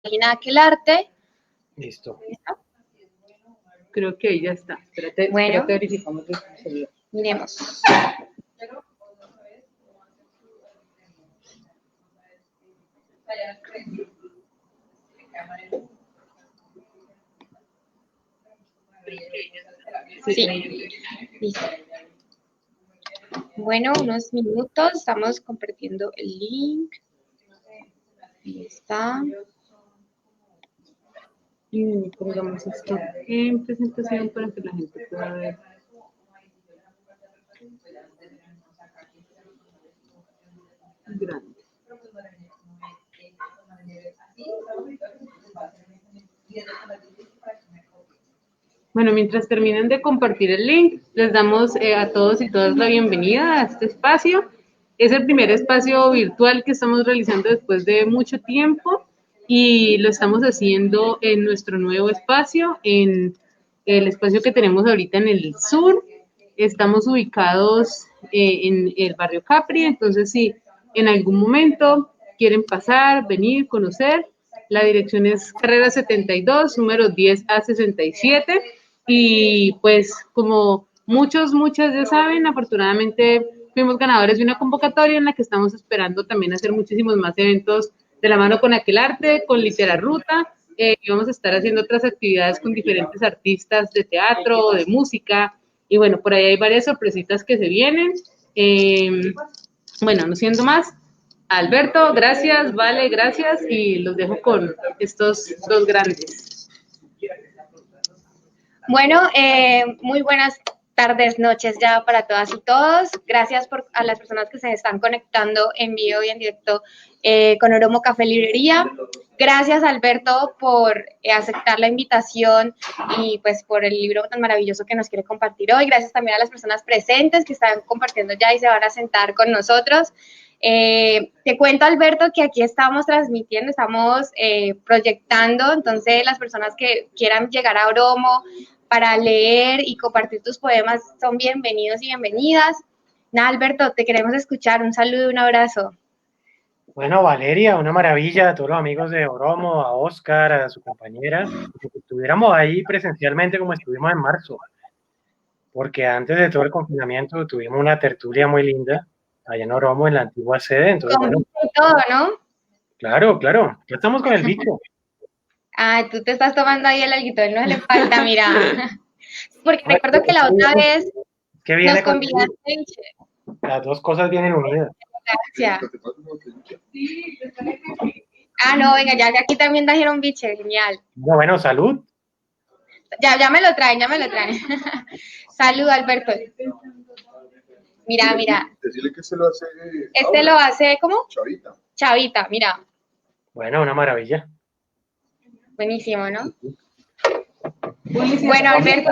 Valentina Aquilarte. Listo. ¿Listo? Creo que ahí ya está. Espérate, Bueno. creo que verificamos el celular. Miremos. Sí, listo. Bueno, unos minutos, estamos compartiendo el link. Ahí está. Y pongamos esto en presentación para que la gente pueda ver. Grande. Bueno, mientras terminen de compartir el link, les damos a todos y todas la bienvenida a este espacio. Es el primer espacio virtual que estamos realizando después de mucho tiempo y lo estamos haciendo en nuestro nuevo espacio, en el espacio que tenemos ahorita en el sur. Estamos ubicados en el barrio Capri, entonces si en algún momento quieren pasar, venir, conocer, la dirección es carrera 72, número 10A67. Y pues como muchas ya saben, afortunadamente fuimos ganadores de una convocatoria en la que estamos esperando también hacer muchísimos más eventos de la mano con Aquelarre, con Literaruta, y vamos a estar haciendo otras actividades con diferentes artistas de teatro, de música, y bueno, por ahí hay varias sorpresitas que se vienen. Bueno, no siendo más, Alberto, gracias, Vale, gracias, y los dejo con estos dos grandes. Bueno, muy buenas tardes, noches ya para todas y todos. Gracias a las personas que se están conectando en vivo y en directo con Oromo Café Librería. Gracias, Alberto, por aceptar la invitación y pues por el libro tan maravilloso que nos quiere compartir hoy. Gracias también a las personas presentes que están compartiendo ya y se van a sentar con nosotros. Te cuento, Alberto, que aquí estamos transmitiendo, estamos proyectando, entonces las personas que quieran llegar a Oromo para leer y compartir tus poemas son bienvenidos y bienvenidas. Nada, Alberto, te queremos escuchar. Un saludo y un abrazo. Bueno, Valeria, una maravilla, a todos los amigos de Oromo, a Oscar, a su compañera, que estuviéramos ahí presencialmente como estuvimos en marzo, porque antes de todo el confinamiento tuvimos una tertulia muy linda allá en Oromo, en la antigua sede. Entonces, Con bueno, y todo, ¿no? claro, ya estamos con el bicho. Ah, tú te estás tomando ahí el alguito, no le falta, mira. Porque recuerdo que la otra vez ¿Qué viene nos con convidaste. Las dos cosas vienen unidas. Gracias. Ah, no, venga, ya aquí también trajeron biche, genial. Bueno, salud. Ya me lo traen, ya me lo traen. Salud, Alberto. Mira. Decirle que se lo hace. Este lo hace, ¿cómo? Chavita. Chavita, mira. Bueno, una maravilla. Buenísimo, ¿no? Bueno, Alberto.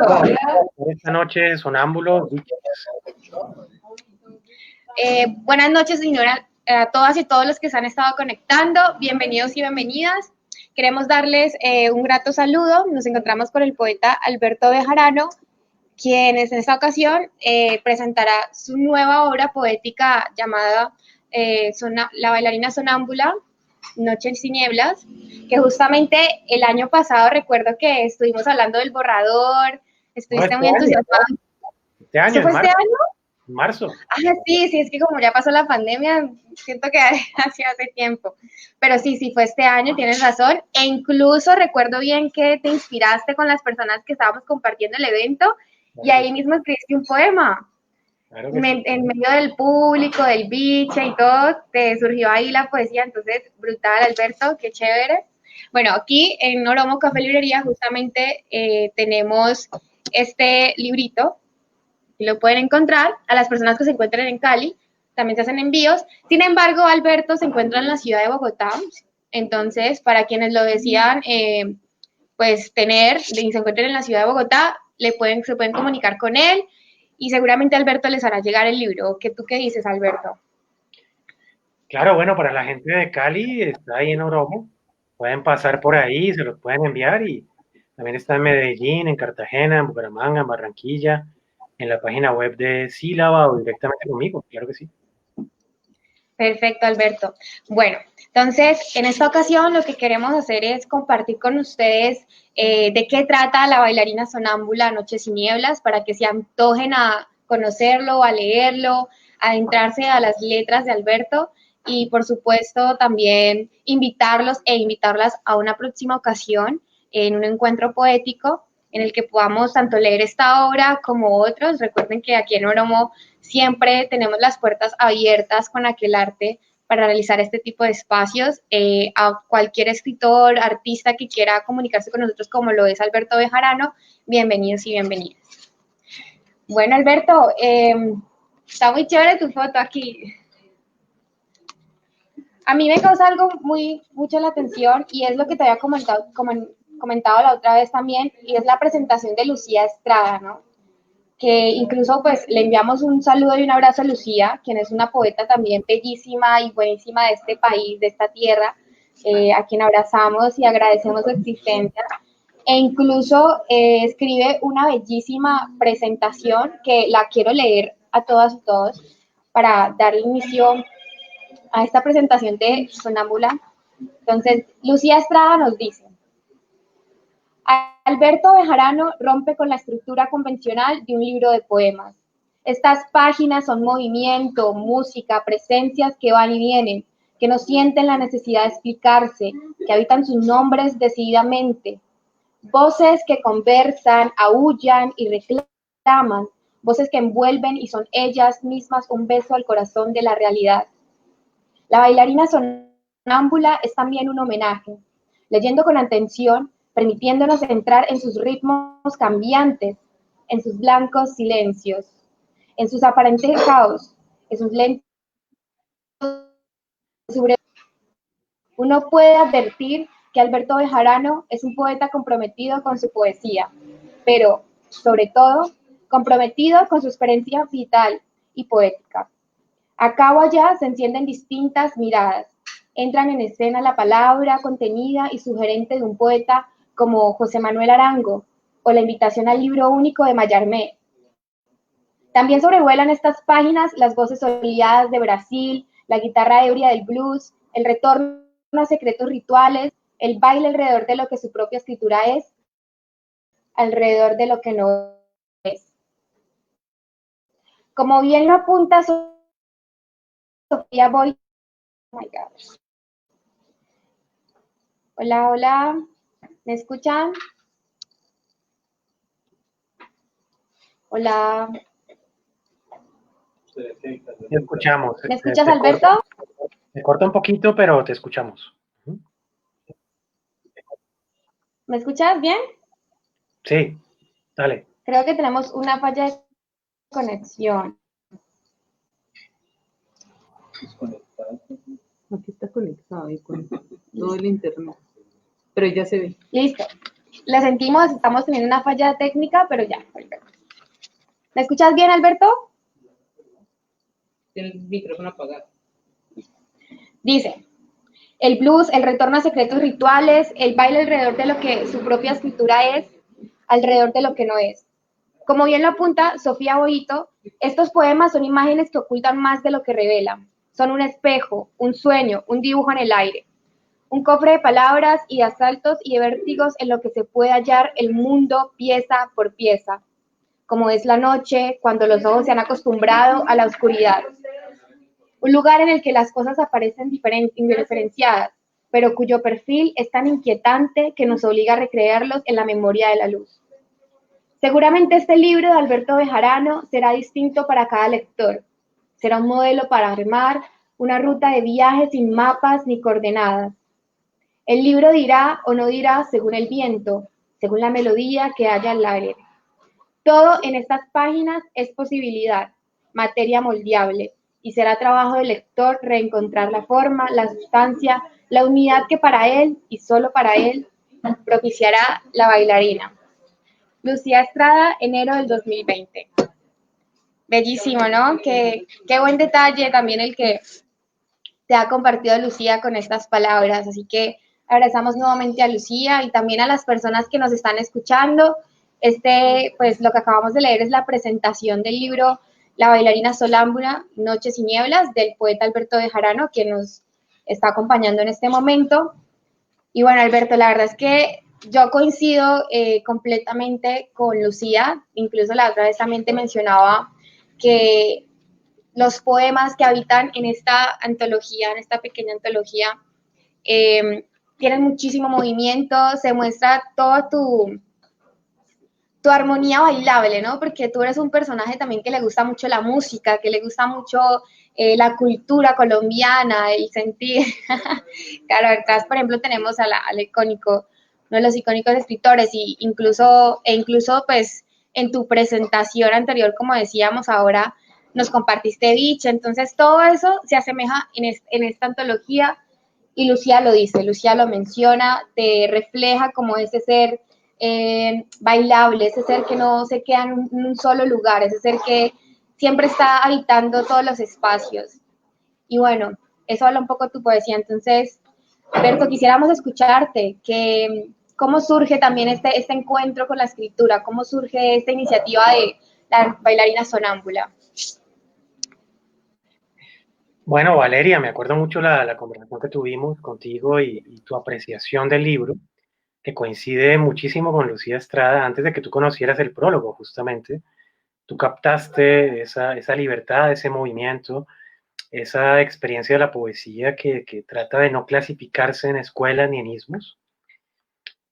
Esta noche, sonámbulos. Buenas noches, señora, a todas y todos los que se han estado conectando. Bienvenidos y bienvenidas. Queremos darles un grato saludo. Nos encontramos con el poeta Alberto Bejarano, quien en esta ocasión presentará su nueva obra poética llamada La bailarina sonámbula, Noches y nieblas, que justamente el año pasado recuerdo que estuvimos hablando del borrador, estuviste muy entusiasmado. Este año, ¿Eso fue este año? En marzo. Ah, sí, es que como ya pasó la pandemia, siento que hace tiempo. Pero sí, fue este año, tienes razón. E incluso recuerdo bien que te inspiraste con las personas que estábamos compartiendo el evento y ahí mismo escribiste un poema. Claro En medio del público, del biche y todo, te surgió ahí la poesía. Entonces, brutal, Alberto, qué chévere. Bueno, aquí en Oromo Café Librería justamente tenemos este librito y lo pueden encontrar. A las personas que se encuentran en Cali también se hacen envíos. Sin embargo, Alberto se encuentra en la ciudad de Bogotá. Entonces, para quienes lo decían, pues y se encuentran en la ciudad de Bogotá, se pueden comunicar con él y seguramente Alberto les hará llegar el libro. ¿Tú qué dices, Alberto? Claro, bueno, para la gente de Cali, está ahí en Oromo. Pueden pasar por ahí, se los pueden enviar, y también está en Medellín, en Cartagena, en Bucaramanga, en Barranquilla, en la página web de Sílaba o directamente conmigo, claro que sí. Perfecto, Alberto. Bueno, entonces, en esta ocasión lo que queremos hacer es compartir con ustedes de qué trata La bailarina sonámbula Noches y Nieblas, para que se antojen a conocerlo, a leerlo, a adentrarse a las letras de Alberto y, por supuesto, también invitarlos e invitarlas a una próxima ocasión en un encuentro poético en el que podamos tanto leer esta obra como otros. Recuerden que aquí en Oromo siempre tenemos las puertas abiertas con Aquelarre para realizar este tipo de espacios. A cualquier escritor, artista que quiera comunicarse con nosotros, como lo es Alberto Bejarano, bienvenidos y bienvenidas. Bueno, Alberto, está muy chévere tu foto aquí. A mí me causa algo mucho la atención y es lo que te había comentado la otra vez también, y es la presentación de Lucía Estrada, ¿no? Que incluso pues le enviamos un saludo y un abrazo a Lucía, quien es una poeta también bellísima y buenísima de este país, de esta tierra, a quien abrazamos y agradecemos su existencia. E incluso escribe una bellísima presentación que la quiero leer a todas y todos para darle inicio a esta presentación de Sonámbula. Entonces, Lucía Estrada nos dice: Alberto Bejarano rompe con la estructura convencional de un libro de poemas. Estas páginas son movimiento, música, presencias que van y vienen, que no sienten la necesidad de explicarse, que habitan sus nombres decididamente. Voces que conversan, aúllan y reclaman, voces que envuelven y son ellas mismas un beso al corazón de la realidad. La bailarina sonámbula es también un homenaje. Leyendo con atención, permitiéndonos entrar en sus ritmos cambiantes, en sus blancos silencios, en sus aparentes caos, en sus lentos. Uno puede advertir que Alberto Bejarano es un poeta comprometido con su poesía, pero, sobre todo, comprometido con su experiencia vital y poética. Acá o allá se encienden distintas miradas. Entran en escena la palabra contenida y sugerente de un poeta como José Manuel Arango, o la invitación al libro único de Mallarmé. También sobrevuelan estas páginas las voces oleadas de Brasil, la guitarra ebria del blues, el retorno a secretos rituales, el baile alrededor de lo que su propia escritura es, alrededor de lo que no es. Como bien lo apunta Sofía Boy. Oh my God. Hola, hola. ¿Me escuchan? Hola. Te escuchamos. ¿Me escuchas, Alberto? Me corta un poquito, pero te escuchamos. ¿Me escuchas bien? Sí, dale. Creo que tenemos una falla de conexión. Aquí está conectado y con todo el internet, pero ya se ve. Listo. La sentimos, estamos teniendo una falla técnica, pero ya. ¿Me escuchas bien, Alberto? Tiene el micrófono apagado. Dice: el blues, el retorno a secretos rituales, el baile alrededor de lo que su propia escritura es, alrededor de lo que no es. Como bien lo apunta Sofía Boito, estos poemas son imágenes que ocultan más de lo que revelan. Son un espejo, un sueño, un dibujo en el aire. Un cofre de palabras y de asaltos y de vértigos en lo que se puede hallar el mundo pieza por pieza, como es la noche, cuando los ojos se han acostumbrado a la oscuridad. Un lugar en el que las cosas aparecen indiferenciadas, pero cuyo perfil es tan inquietante que nos obliga a recrearlos en la memoria de la luz. Seguramente este libro de Alberto Bejarano será distinto para cada lector. Será un modelo para armar una ruta de viaje sin mapas ni coordenadas. El libro dirá o no dirá según el viento, según la melodía que haya en el aire. Todo en estas páginas es posibilidad, materia moldeable, y será trabajo del lector reencontrar la forma, la sustancia, la unidad que para él, y solo para él, propiciará la bailarina. Lucía Estrada, enero del 2020. Bellísimo, ¿no? Qué buen detalle también el que te ha compartido Lucía con estas palabras. Así que abrazamos nuevamente a Lucía y también a las personas que nos están escuchando. Pues lo que acabamos de leer es la presentación del libro La bailarina sonámbula, Noches y Nieblas, del poeta Alberto Bejarano, quien nos está acompañando en este momento. Y bueno, Alberto, la verdad es que yo coincido completamente con Lucía, incluso la otra vez también te mencionaba que los poemas que habitan en esta antología, en esta pequeña antología, tienen muchísimo movimiento, se muestra toda tu armonía bailable, ¿no? Porque tú eres un personaje también que le gusta mucho la música, que le gusta mucho la cultura colombiana, el sentir. Claro, acá, por ejemplo, tenemos al icónico, uno de los icónicos escritores, y incluso, pues, en tu presentación anterior, como decíamos ahora, nos compartiste Biche, entonces todo eso se asemeja en esta antología, y Lucía lo dice, Lucía lo menciona, te refleja como ese ser bailable, ese ser que no se queda en un solo lugar, ese ser que siempre está habitando todos los espacios. Y bueno, eso habla un poco de tu poesía. Entonces, Berto, quisiéramos escucharte, cómo surge también este encuentro con la escritura, cómo surge esta iniciativa de la bailarina sonámbula. Bueno, Valeria, me acuerdo mucho la conversación que tuvimos contigo y tu apreciación del libro, que coincide muchísimo con Lucía Estrada antes de que tú conocieras el prólogo, justamente. Tú captaste esa libertad, ese movimiento, esa experiencia de la poesía que trata de no clasificarse en escuelas ni en ismos.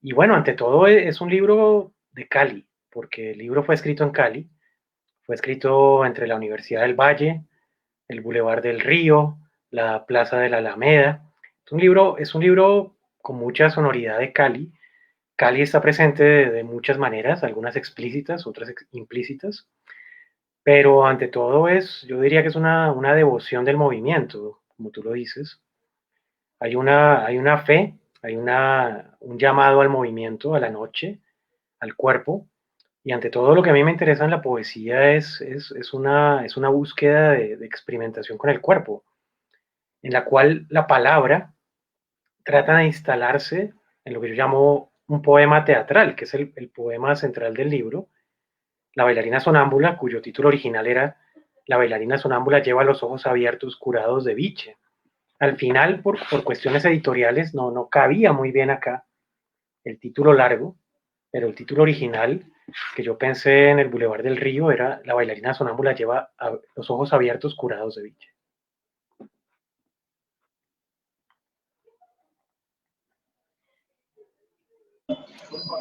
Y bueno, ante todo es un libro de Cali, porque el libro fue escrito en Cali, fue escrito entre la Universidad del Valle, el Boulevard del Río, la Plaza de la Alameda. Es un libro con mucha sonoridad de Cali. Cali está presente de muchas maneras, algunas explícitas, otras implícitas, pero ante todo yo diría que es una devoción del movimiento, como tú lo dices. Hay una fe, un llamado al movimiento, a la noche, al cuerpo, y ante todo lo que a mí me interesa en la poesía es una búsqueda de experimentación con el cuerpo, en la cual la palabra trata de instalarse en lo que yo llamo un poema teatral, que es el poema central del libro, La bailarina sonámbula, cuyo título original era La bailarina sonámbula lleva los ojos abiertos curados de biche. Al final, por cuestiones editoriales, no cabía muy bien acá el título largo, pero el título original que yo pensé en el Boulevard del Río era La bailarina sonámbula lleva los ojos abiertos curados de biche.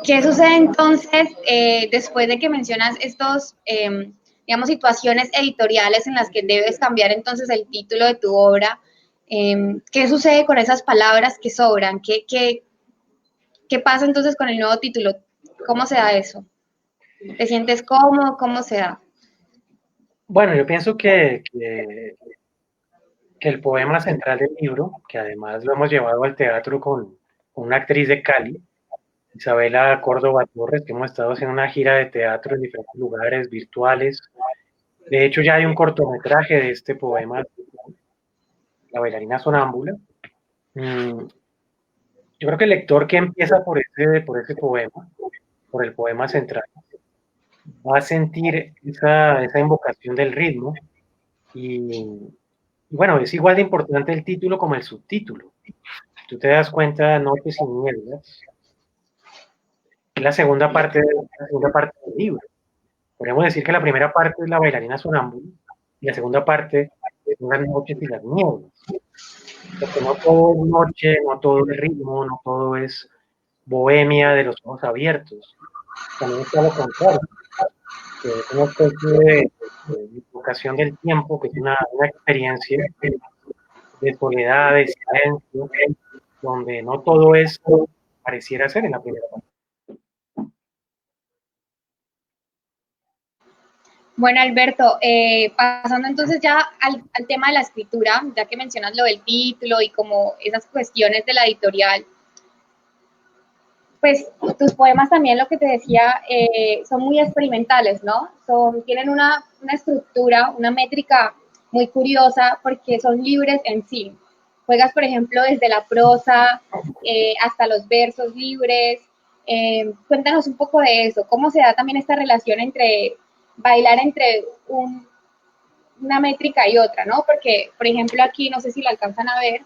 ¿Qué sucede entonces después de que mencionas estos, digamos, situaciones editoriales en las que debes cambiar entonces el título de tu obra? ¿Qué sucede con esas palabras que sobran? ¿Qué pasa entonces con el nuevo título? ¿Cómo se da eso? ¿Te sientes cómodo? ¿Cómo se da? Bueno, yo pienso que el poema central del libro, que además lo hemos llevado al teatro con una actriz de Cali, Isabela Córdoba Torres, que hemos estado haciendo una gira de teatro en diferentes lugares virtuales. De hecho, ya hay un cortometraje de este poema, La bailarina sonámbula. Yo creo que el lector que empieza por ese poema, por el poema central, va a sentir esa invocación del ritmo y bueno, es igual de importante el título como el subtítulo. Tú te das cuenta, Noches y Nieblas, es la segunda parte del libro. Podríamos decir que la primera parte es la bailarina sonámbula y la segunda parte son las noches y las nieblas. Porque no todo es noche, no todo es ritmo, no todo es bohemia de los ojos abiertos. También está lo contrario, que es una especie de invocación del tiempo, que es una experiencia de soledad, de silencio, donde no todo es pareciera ser en la primera parte. Bueno, Alberto, pasando entonces ya al tema de la escritura, ya que mencionas lo del título y como esas cuestiones de la editorial, pues tus poemas también, lo que te decía, son muy experimentales, ¿no? Tienen una estructura, una métrica muy curiosa porque son libres en sí. Juegas, por ejemplo, desde la prosa hasta los versos libres. Cuéntanos un poco de eso. ¿Cómo se da también esta relación entre bailar entre un una métrica y otra, ¿no? Porque, por ejemplo, aquí, no sé si lo alcanzan a ver,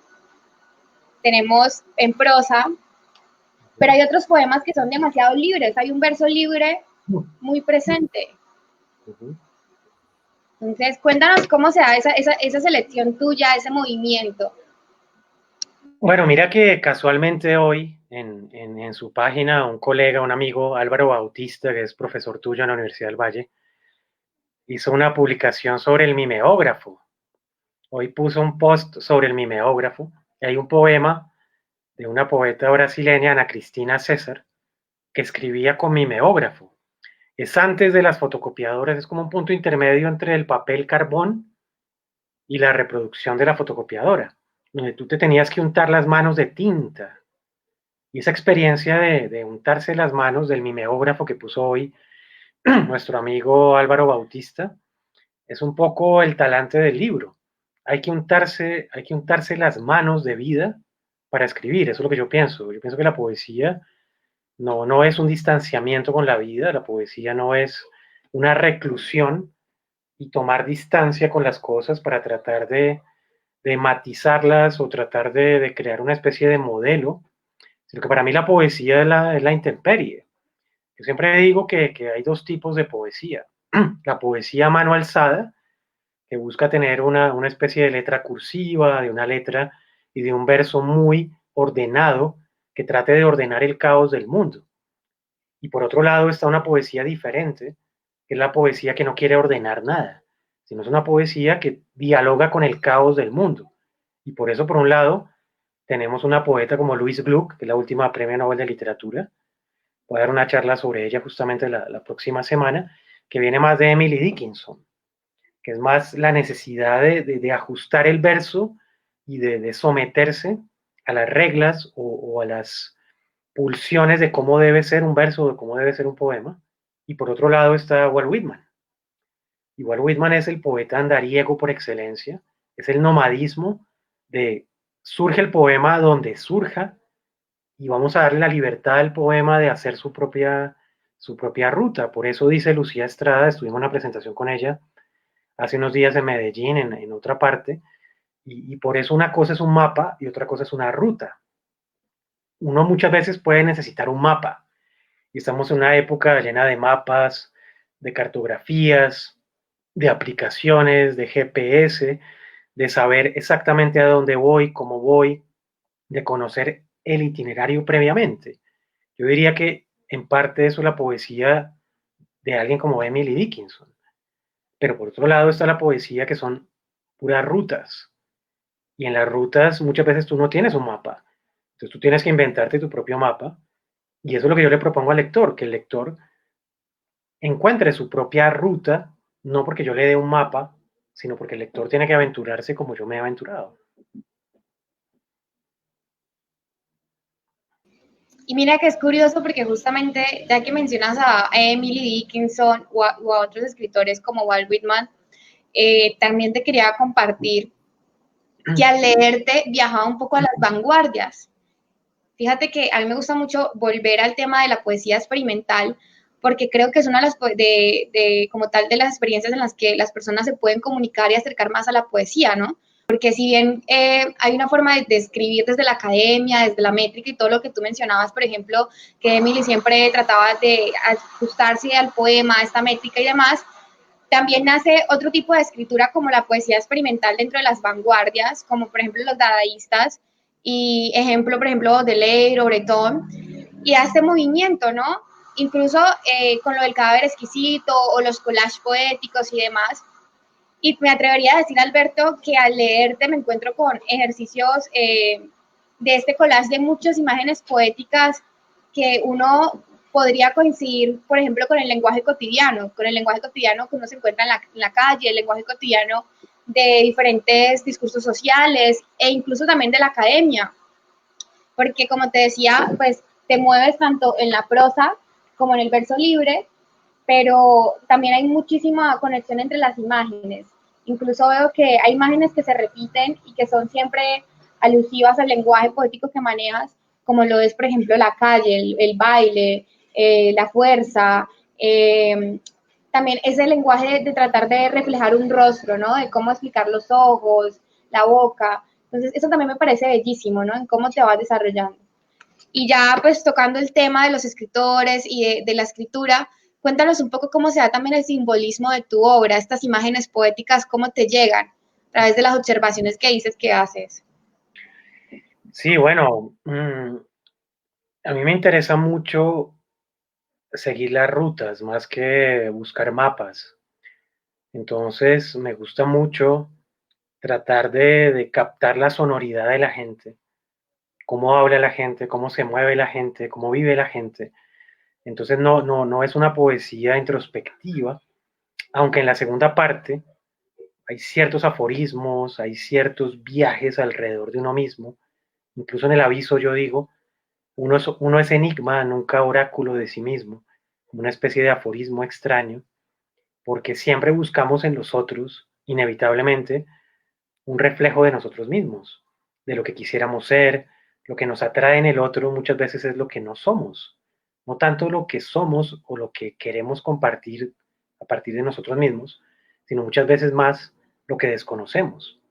tenemos en prosa, pero hay otros poemas que son demasiado libres, hay un verso libre muy presente. Entonces, cuéntanos cómo se da esa selección tuya, ese movimiento. Bueno, mira que casualmente hoy en su página un colega, un amigo, Álvaro Bautista, que es profesor tuyo en la Universidad del Valle, hizo una publicación sobre el mimeógrafo. Hoy puso un post sobre el mimeógrafo. Y hay un poema de una poeta brasileña, Ana Cristina César, que escribía con mimeógrafo. Es antes de las fotocopiadoras, es como un punto intermedio entre el papel carbón y la reproducción de la fotocopiadora, donde tú te tenías que untar las manos de tinta. Y esa experiencia de untarse las manos del mimeógrafo que puso hoy nuestro amigo Álvaro Bautista, es un poco el talante del libro. Hay que untarse las manos de vida para escribir, eso es lo que yo pienso. Yo pienso que la poesía no es un distanciamiento con la vida, la poesía no es una reclusión y tomar distancia con las cosas para tratar de matizarlas o tratar de crear una especie de modelo, sino que para mí la poesía es la intemperie. Yo siempre digo que hay dos tipos de poesía. La poesía a mano alzada, que busca tener una especie de letra cursiva, de una letra y de un verso muy ordenado, que trate de ordenar el caos del mundo. Y por otro lado está una poesía diferente, que es la poesía que no quiere ordenar nada, sino es una poesía que dialoga con el caos del mundo. Y por eso, por un lado, tenemos una poeta como Louise Gluck, que es la última premio Nobel de Literatura. Voy a dar una charla sobre ella justamente la próxima semana, que viene más de Emily Dickinson, que es más la necesidad de ajustar el verso y de someterse a las reglas o a las pulsiones de cómo debe ser un verso, de cómo debe ser un poema. Y por otro lado está Walt Whitman. Y Walt Whitman es el poeta andariego por excelencia, es el nomadismo de surge el poema donde surja y vamos a darle la libertad al poema de hacer su propia ruta. Por eso dice Lucía Estrada, estuvimos en una presentación con ella hace unos días en Medellín, en otra parte, y por eso una cosa es un mapa y otra cosa es una ruta. Uno muchas veces puede necesitar un mapa, y estamos en una época llena de mapas, de cartografías, de aplicaciones, de GPS, de saber exactamente a dónde voy, cómo voy, de conocer el itinerario previamente. Yo diría que en parte eso es la poesía de alguien como Emily Dickinson. Pero por otro lado está la poesía que son puras rutas. Y en las rutas muchas veces tú no tienes un mapa. Entonces tú tienes que inventarte tu propio mapa. Y eso es lo que yo le propongo al lector, que el lector encuentre su propia ruta, no porque yo le dé un mapa, sino porque el lector tiene que aventurarse como yo me he aventurado. Y mira que es curioso porque justamente, ya que mencionas a Emily Dickinson o a otros escritores como Walt Whitman, también te quería compartir que al leerte viajaba un poco a las vanguardias. Fíjate que a mí me gusta mucho volver al tema de la poesía experimental, porque creo que es una de las, como tal, de las experiencias en las que las personas se pueden comunicar y acercar más a la poesía, ¿no? Porque si bien hay una forma de escribir desde la academia, desde la métrica y todo lo que tú mencionabas, por ejemplo, que Emily siempre trataba de ajustarse al poema, a esta métrica y demás, también nace otro tipo de escritura como la poesía experimental dentro de las vanguardias, como por ejemplo los dadaístas, y ejemplo, por ejemplo, Deleuze o Breton, y a este movimiento, ¿no? Incluso con lo del cadáver exquisito o los collages poéticos y demás. Y me atrevería a decir, Alberto, que al leerte me encuentro con ejercicios de este collage de muchas imágenes poéticas que uno podría coincidir, por ejemplo, con el lenguaje cotidiano que uno se encuentra en la calle, el lenguaje cotidiano de diferentes discursos sociales e incluso también de la academia, porque como te decía, pues te mueves tanto en la prosa como en el verso libre, pero también hay muchísima conexión entre las imágenes. Incluso veo que hay imágenes que se repiten y que son siempre alusivas al lenguaje poético que manejas, como lo es, por ejemplo, la calle, el baile, la fuerza, también ese lenguaje de tratar de reflejar un rostro, ¿no? De cómo explicar los ojos, la boca. Entonces, eso también me parece bellísimo, ¿no? En cómo te vas desarrollando. Y ya pues tocando el tema de los escritores y de la escritura, cuéntanos un poco cómo se da también el simbolismo de tu obra, estas imágenes poéticas, cómo te llegan a través de las observaciones que dices que haces. Sí, bueno, a mí me interesa mucho seguir las rutas más que buscar mapas. Entonces, me gusta mucho tratar de captar la sonoridad de la gente, cómo habla la gente, cómo se mueve la gente, cómo vive la gente. Entonces, no es una poesía introspectiva, aunque en la segunda parte hay ciertos aforismos, hay ciertos viajes alrededor de uno mismo. Incluso en el aviso yo digo, uno es enigma, nunca oráculo de sí mismo, como una especie de aforismo extraño, porque siempre buscamos en los otros, inevitablemente, un reflejo de nosotros mismos, de lo que quisiéramos ser. Lo que nos atrae en el otro muchas veces es lo que no somos, no tanto lo que somos o lo que queremos compartir a partir de nosotros mismos, sino muchas veces más lo que desconocemos.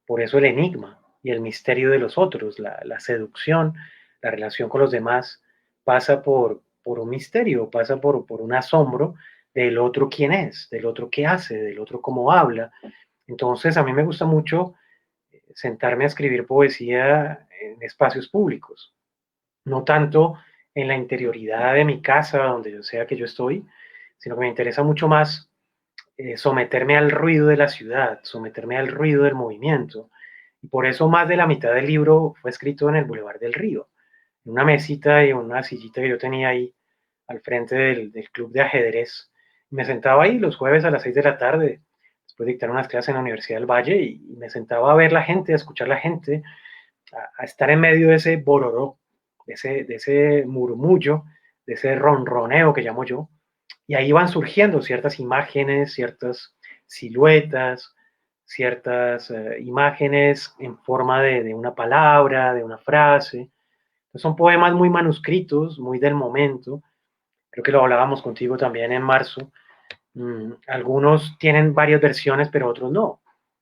Por eso el enigma y el misterio de los otros, la seducción, la relación con los demás, pasa por un misterio, pasa por un asombro del otro quién es, del otro qué hace, del otro cómo habla. Entonces a mí me gusta mucho sentarme a escribir poesía en espacios públicos, no tanto en la interioridad de mi casa, donde yo sea que yo estoy, sino que me interesa mucho más someterme al ruido de la ciudad, someterme al ruido del movimiento. Y por eso más de la mitad del libro fue escrito en el Boulevard del Río, en una mesita y una sillita que yo tenía ahí al frente del club de ajedrez. Me sentaba ahí los jueves a las 6 de la tarde, después de dictar unas clases en la Universidad del Valle, y me sentaba a ver la gente, a escuchar la gente, a estar en medio de ese bororó, de ese murmullo, de ese ronroneo que llamo yo, y ahí van surgiendo ciertas imágenes, ciertas siluetas, ciertas imágenes en forma de una palabra, de una frase. Entonces son poemas muy manuscritos, muy del momento. Creo que lo hablábamos contigo también en marzo. Algunos tienen varias versiones, pero otros no.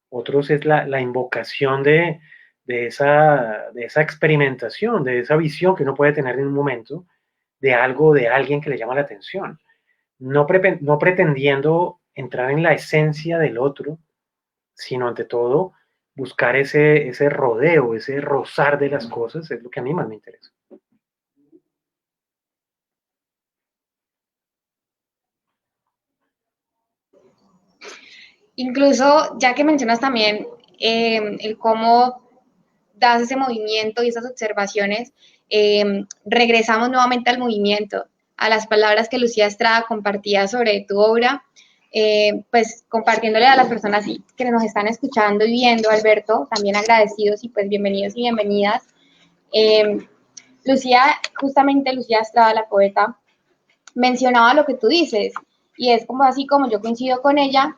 Otros es la invocación de esa experimentación, de esa visión que uno puede tener en un momento de algo, de alguien que le llama la atención. No pretendiendo entrar en la esencia del otro, sino ante todo buscar ese rodeo, ese rozar de las cosas, es lo que a mí más me interesa. Incluso, ya que mencionas también el cómo das ese movimiento y esas observaciones, regresamos nuevamente al movimiento, a las palabras que Lucía Estrada compartía sobre tu obra, pues compartiéndole a las personas que nos están escuchando y viendo, Alberto, también agradecidos y pues bienvenidos y bienvenidas. Lucía, justamente Lucía Estrada, la poeta, mencionaba lo que tú dices, y es como así como yo coincido con ella.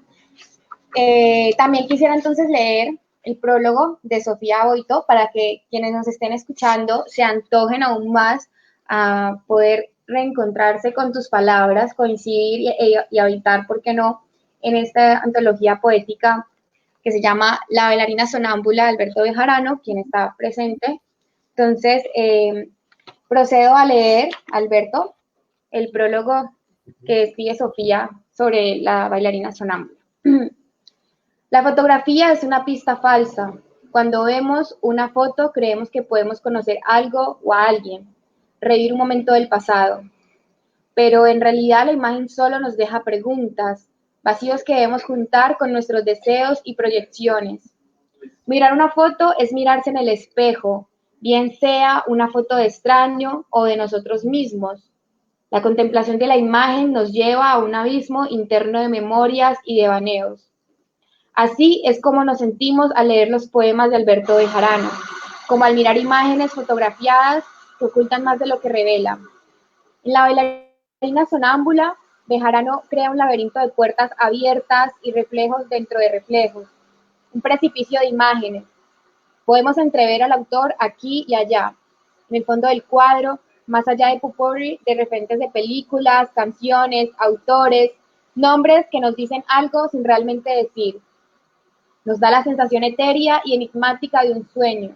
También quisiera entonces leer el prólogo de Sofía Boito para que quienes nos estén escuchando se antojen aún más a poder reencontrarse con tus palabras, coincidir y habitar, ¿por qué no?, en esta antología poética que se llama La bailarina sonámbula de Alberto Bejarano, quien está presente. Entonces, procedo a leer, Alberto, el prólogo que escribe Sofía sobre la bailarina sonámbula. La fotografía es una pista falsa. Cuando vemos una foto creemos que podemos conocer algo o a alguien, revivir un momento del pasado. Pero en realidad la imagen solo nos deja preguntas, vacíos que debemos juntar con nuestros deseos y proyecciones. Mirar una foto es mirarse en el espejo, bien sea una foto de extraño o de nosotros mismos. La contemplación de la imagen nos lleva a un abismo interno de memorias y devaneos. Así es como nos sentimos al leer los poemas de Alberto Bejarano, como al mirar imágenes fotografiadas que ocultan más de lo que revelan. En La bailarina sonámbula, Bejarano crea un laberinto de puertas abiertas y reflejos dentro de reflejos, un precipicio de imágenes. Podemos entrever al autor aquí y allá, en el fondo del cuadro, más allá de popurrí de referentes de películas, canciones, autores, Nombres que nos dicen algo sin realmente decir. Nos da la sensación etérea y enigmática de un sueño.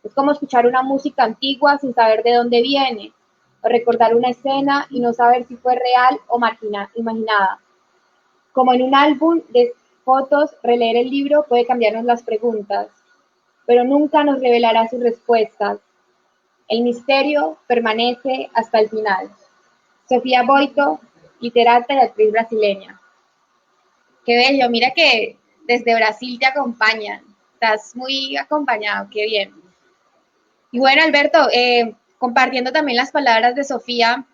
Es como escuchar una música antigua sin saber de dónde viene, o recordar una escena y no saber si fue real o imaginada. Como en un álbum de fotos, releer el libro puede cambiarnos las preguntas, pero nunca nos revelará sus respuestas. El misterio permanece hasta el final. Sofía Boito, literata y actriz brasileña. Qué bello, mira que desde Brasil te acompañan. Estás muy acompañado, qué bien. Y bueno, Alberto, compartiendo también las palabras de Sofía,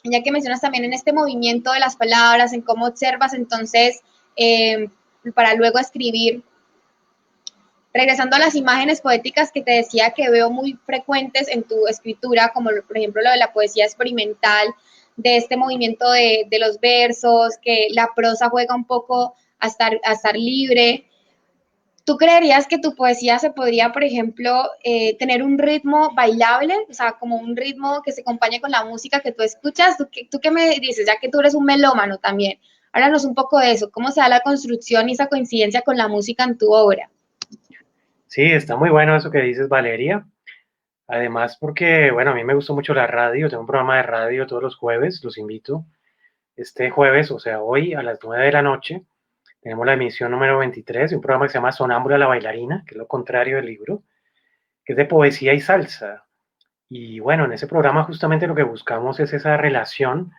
ya que mencionas también en este movimiento de las palabras, en cómo observas entonces eh, para luego escribir. Regresando a las imágenes poéticas que te decía que veo muy frecuentes en tu escritura, como por ejemplo lo de la poesía experimental, de este movimiento de los versos, que la prosa juega un poco a estar libre. ¿Tú creerías que tu poesía se podría, por ejemplo, tener un ritmo bailable? O sea, como un ritmo que se acompañe con la música que tú escuchas. ¿Tú qué me dices? Ya que tú eres un melómano también. Háblanos un poco de eso. ¿Cómo se da la construcción y esa coincidencia con la música en tu obra? Sí, está muy bueno eso que dices, Valeria. Además, porque, bueno, a mí me gusta mucho la radio, tengo un programa de radio todos los jueves, los invito. Este jueves, o sea, hoy a las 9 de la noche, tenemos la emisión número 23 de un programa que se llama Sonámbula la bailarina, que es lo contrario del libro, que es de poesía y salsa. Y bueno, en ese programa justamente lo que buscamos es esa relación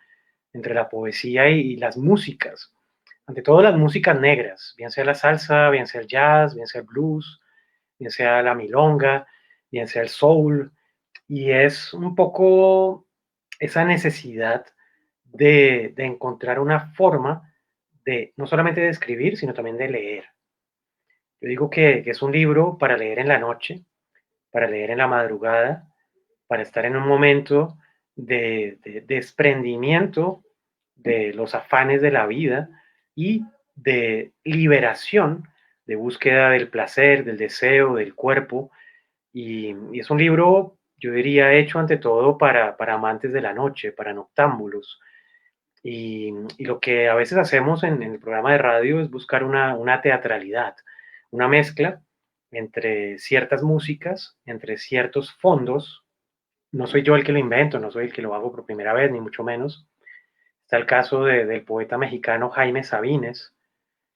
entre la poesía y las músicas. Ante todo las músicas negras, bien sea la salsa, bien sea el jazz, bien sea el blues, bien sea la milonga, bien sea el soul. Y es un poco esa necesidad de encontrar una forma de no solamente de escribir, sino también de leer. Yo digo que es un libro para leer en la noche, para leer en la madrugada, para estar en un momento de desprendimiento de los afanes de la vida y de liberación, de búsqueda del placer, del deseo, del cuerpo. Y es un libro, yo diría, hecho ante todo para amantes de la noche, para noctámbulos. Y lo que a veces hacemos en el programa de radio es buscar una teatralidad, una mezcla entre ciertas músicas, entre ciertos fondos. No soy yo el que lo invento, no soy el que lo hago por primera vez, ni mucho menos. Está el caso del poeta mexicano Jaime Sabines,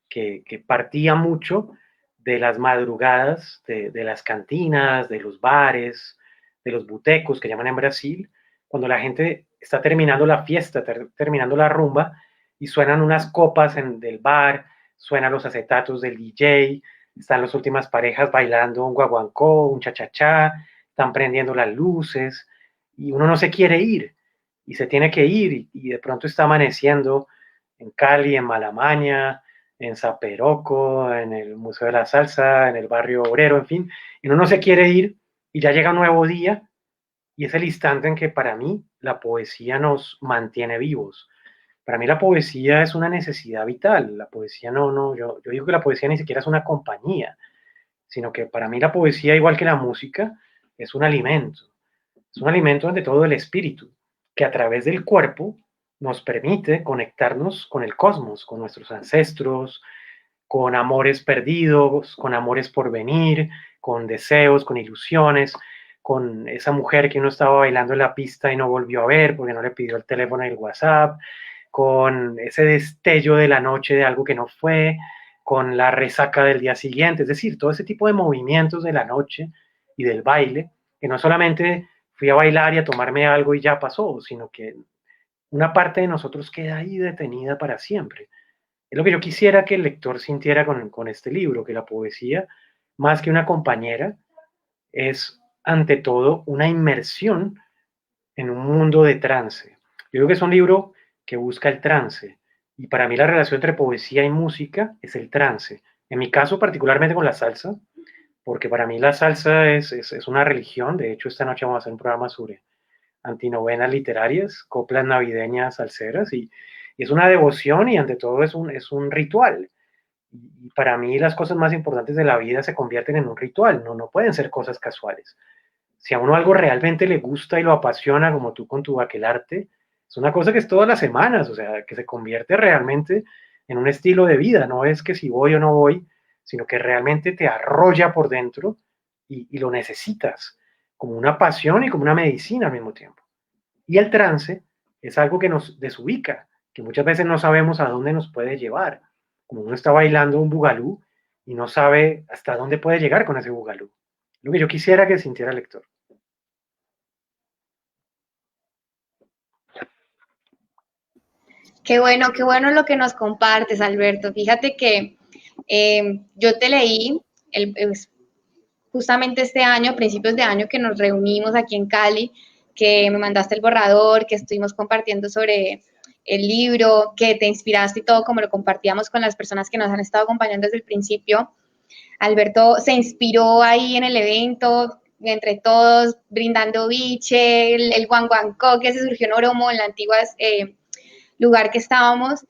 que partía mucho de las madrugadas, de las cantinas, de los bares, de los butecos que llaman en Brasil, cuando la gente está terminando la fiesta, terminando la rumba, y suenan unas copas del bar, suenan los acetatos del DJ, están las últimas parejas bailando un guaguancó, un cha-cha-cha, están prendiendo las luces, y uno no se quiere ir, y se tiene que ir, y de pronto está amaneciendo en Cali, en Malamaña, en Zaperoco, en el Museo de la Salsa, en el barrio obrero, en fin, y uno no se quiere ir y ya llega un nuevo día y es el instante en que para mí la poesía nos mantiene vivos. Para mí la poesía es una necesidad vital, la poesía yo digo que la poesía ni siquiera es una compañía, sino que para mí la poesía, igual que la música, es un alimento ante todo del espíritu, que a través del cuerpo nos permite conectarnos con el cosmos, con nuestros ancestros, con amores perdidos, con amores por venir, con deseos, con ilusiones, con esa mujer que uno estaba bailando en la pista y no volvió a ver porque no le pidió el teléfono y el WhatsApp, con ese destello de la noche de algo que no fue, con la resaca del día siguiente, es decir, todo ese tipo de movimientos de la noche y del baile, que no solamente fui a bailar y a tomarme algo y ya pasó, sino que una parte de nosotros queda ahí detenida para siempre. Es lo que yo quisiera que el lector sintiera con este libro, que la poesía, más que una compañera, es ante todo una inmersión en un mundo de trance. Yo creo que es un libro que busca el trance, y para mí la relación entre poesía y música es el trance. En mi caso, particularmente con la salsa, porque para mí la salsa es una religión. De hecho, esta noche vamos a hacer un programa sobre antinovenas literarias, coplas navideñas salseras, y es una devoción y ante todo es un ritual. Y para mí las cosas más importantes de la vida se convierten en un ritual, no pueden ser cosas casuales. Si a uno algo realmente le gusta y lo apasiona, como tú con tu baquelarte, Es una cosa que es todas las semanas, o sea, que se convierte realmente en un estilo de vida. No es que si voy o no voy, sino que realmente te arrolla por dentro y lo necesitas como una pasión y como una medicina al mismo tiempo. Y el trance es algo que nos desubica, que muchas veces no sabemos a dónde nos puede llevar. Como uno está bailando un bugalú y no sabe hasta dónde puede llegar con ese bugalú. Lo que yo quisiera que sintiera el lector. Qué bueno lo que nos compartes, Alberto. Fíjate que yo te leí justamente este año, a principios de año, que nos reunimos aquí en Cali, que me mandaste el borrador, que estuvimos compartiendo sobre el libro, que te inspiraste y todo, como lo compartíamos con las personas que nos han estado acompañando desde el principio. Alberto se inspiró ahí en el evento, entre todos, brindando biche, el guanguancó que se surgió en Oromo, en la antigua lugar que estábamos.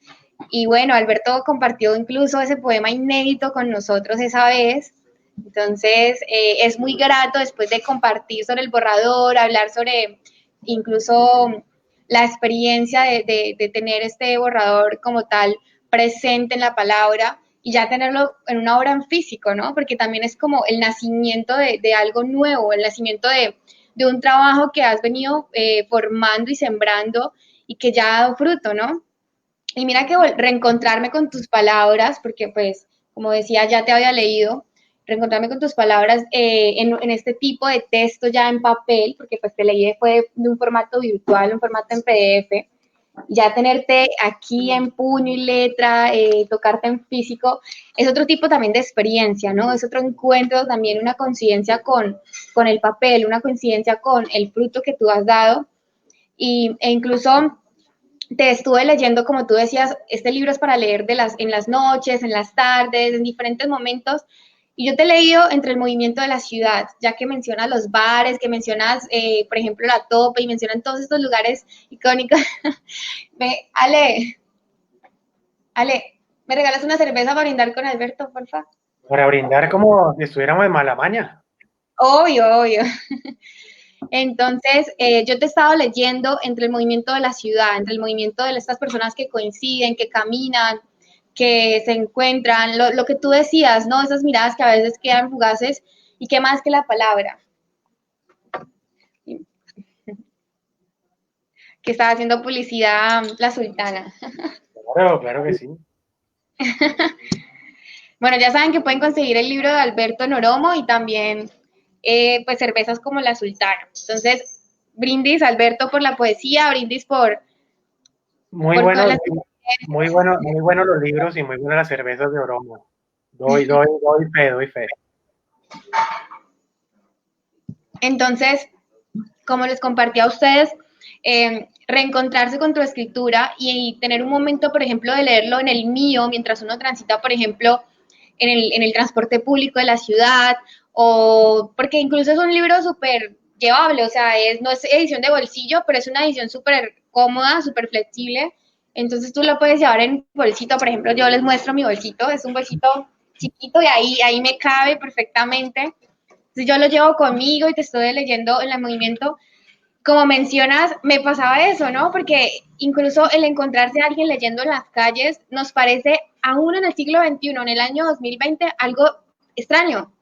Y bueno, Alberto compartió incluso ese poema inédito con nosotros esa vez. Entonces, es muy grato después de compartir sobre el borrador, hablar sobre incluso la experiencia de tener este borrador como tal presente en la palabra y ya tenerlo en una obra en físico, ¿no? Porque también es como el nacimiento de algo nuevo, el nacimiento de un trabajo que has venido formando y sembrando y que ya ha dado fruto, ¿no? Y mira que reencontrarme con tus palabras, porque pues, como decía, ya te había leído, reencontrarme con tus palabras en este tipo de texto ya en papel, porque pues te leí fue de un formato virtual, un formato en PDF, ya tenerte aquí en puño y letra, tocarte en físico, es otro tipo también de experiencia, ¿no? Es otro encuentro también, una coincidencia con el papel, una coincidencia con el fruto que tú has dado, e incluso te estuve leyendo, como tú decías, este libro es para leer en las noches, en las tardes, en diferentes momentos. Y yo te he leído entre el movimiento de la ciudad, ya que mencionas los bares, que mencionas, por ejemplo, la Tope y mencionan todos estos lugares icónicos. Ale, ¿me regalas una cerveza para brindar con Alberto, por favor? Para brindar como si estuviéramos de mala maña. Obvio, obvio. Entonces, yo te he estado leyendo entre el movimiento de la ciudad, entre el movimiento de estas personas que coinciden, que caminan, que se encuentran, lo que tú decías, ¿no? Esas miradas que a veces quedan fugaces y qué más que la palabra. Que estaba haciendo publicidad la sultana. Claro, claro que sí. Bueno, ya saben que pueden conseguir el libro de Alberto Noromo y también pues cervezas como la sultana. Entonces, brindis, Alberto, por la poesía, brindis Muy por todas bueno, las... muy bueno los libros y muy buenas las cervezas de Oromo. Doy fe, doy fe. Entonces, como les compartí a ustedes, reencontrarse con tu escritura y tener un momento, por ejemplo, de leerlo en el mío, mientras uno transita, por ejemplo, en el transporte público de la ciudad, o porque incluso es un libro súper llevable, o sea, no es edición de bolsillo, pero es una edición súper cómoda, súper flexible. Entonces tú lo puedes llevar en bolsito, por ejemplo, yo les muestro mi bolsito, es un bolsito chiquito y ahí me cabe perfectamente. Entonces yo lo llevo conmigo y te estoy leyendo en el movimiento. Como mencionas, me pasaba eso, ¿no? Porque incluso el encontrarse a alguien leyendo en las calles nos parece, aún en el siglo XXI, en el año 2020, algo extraño.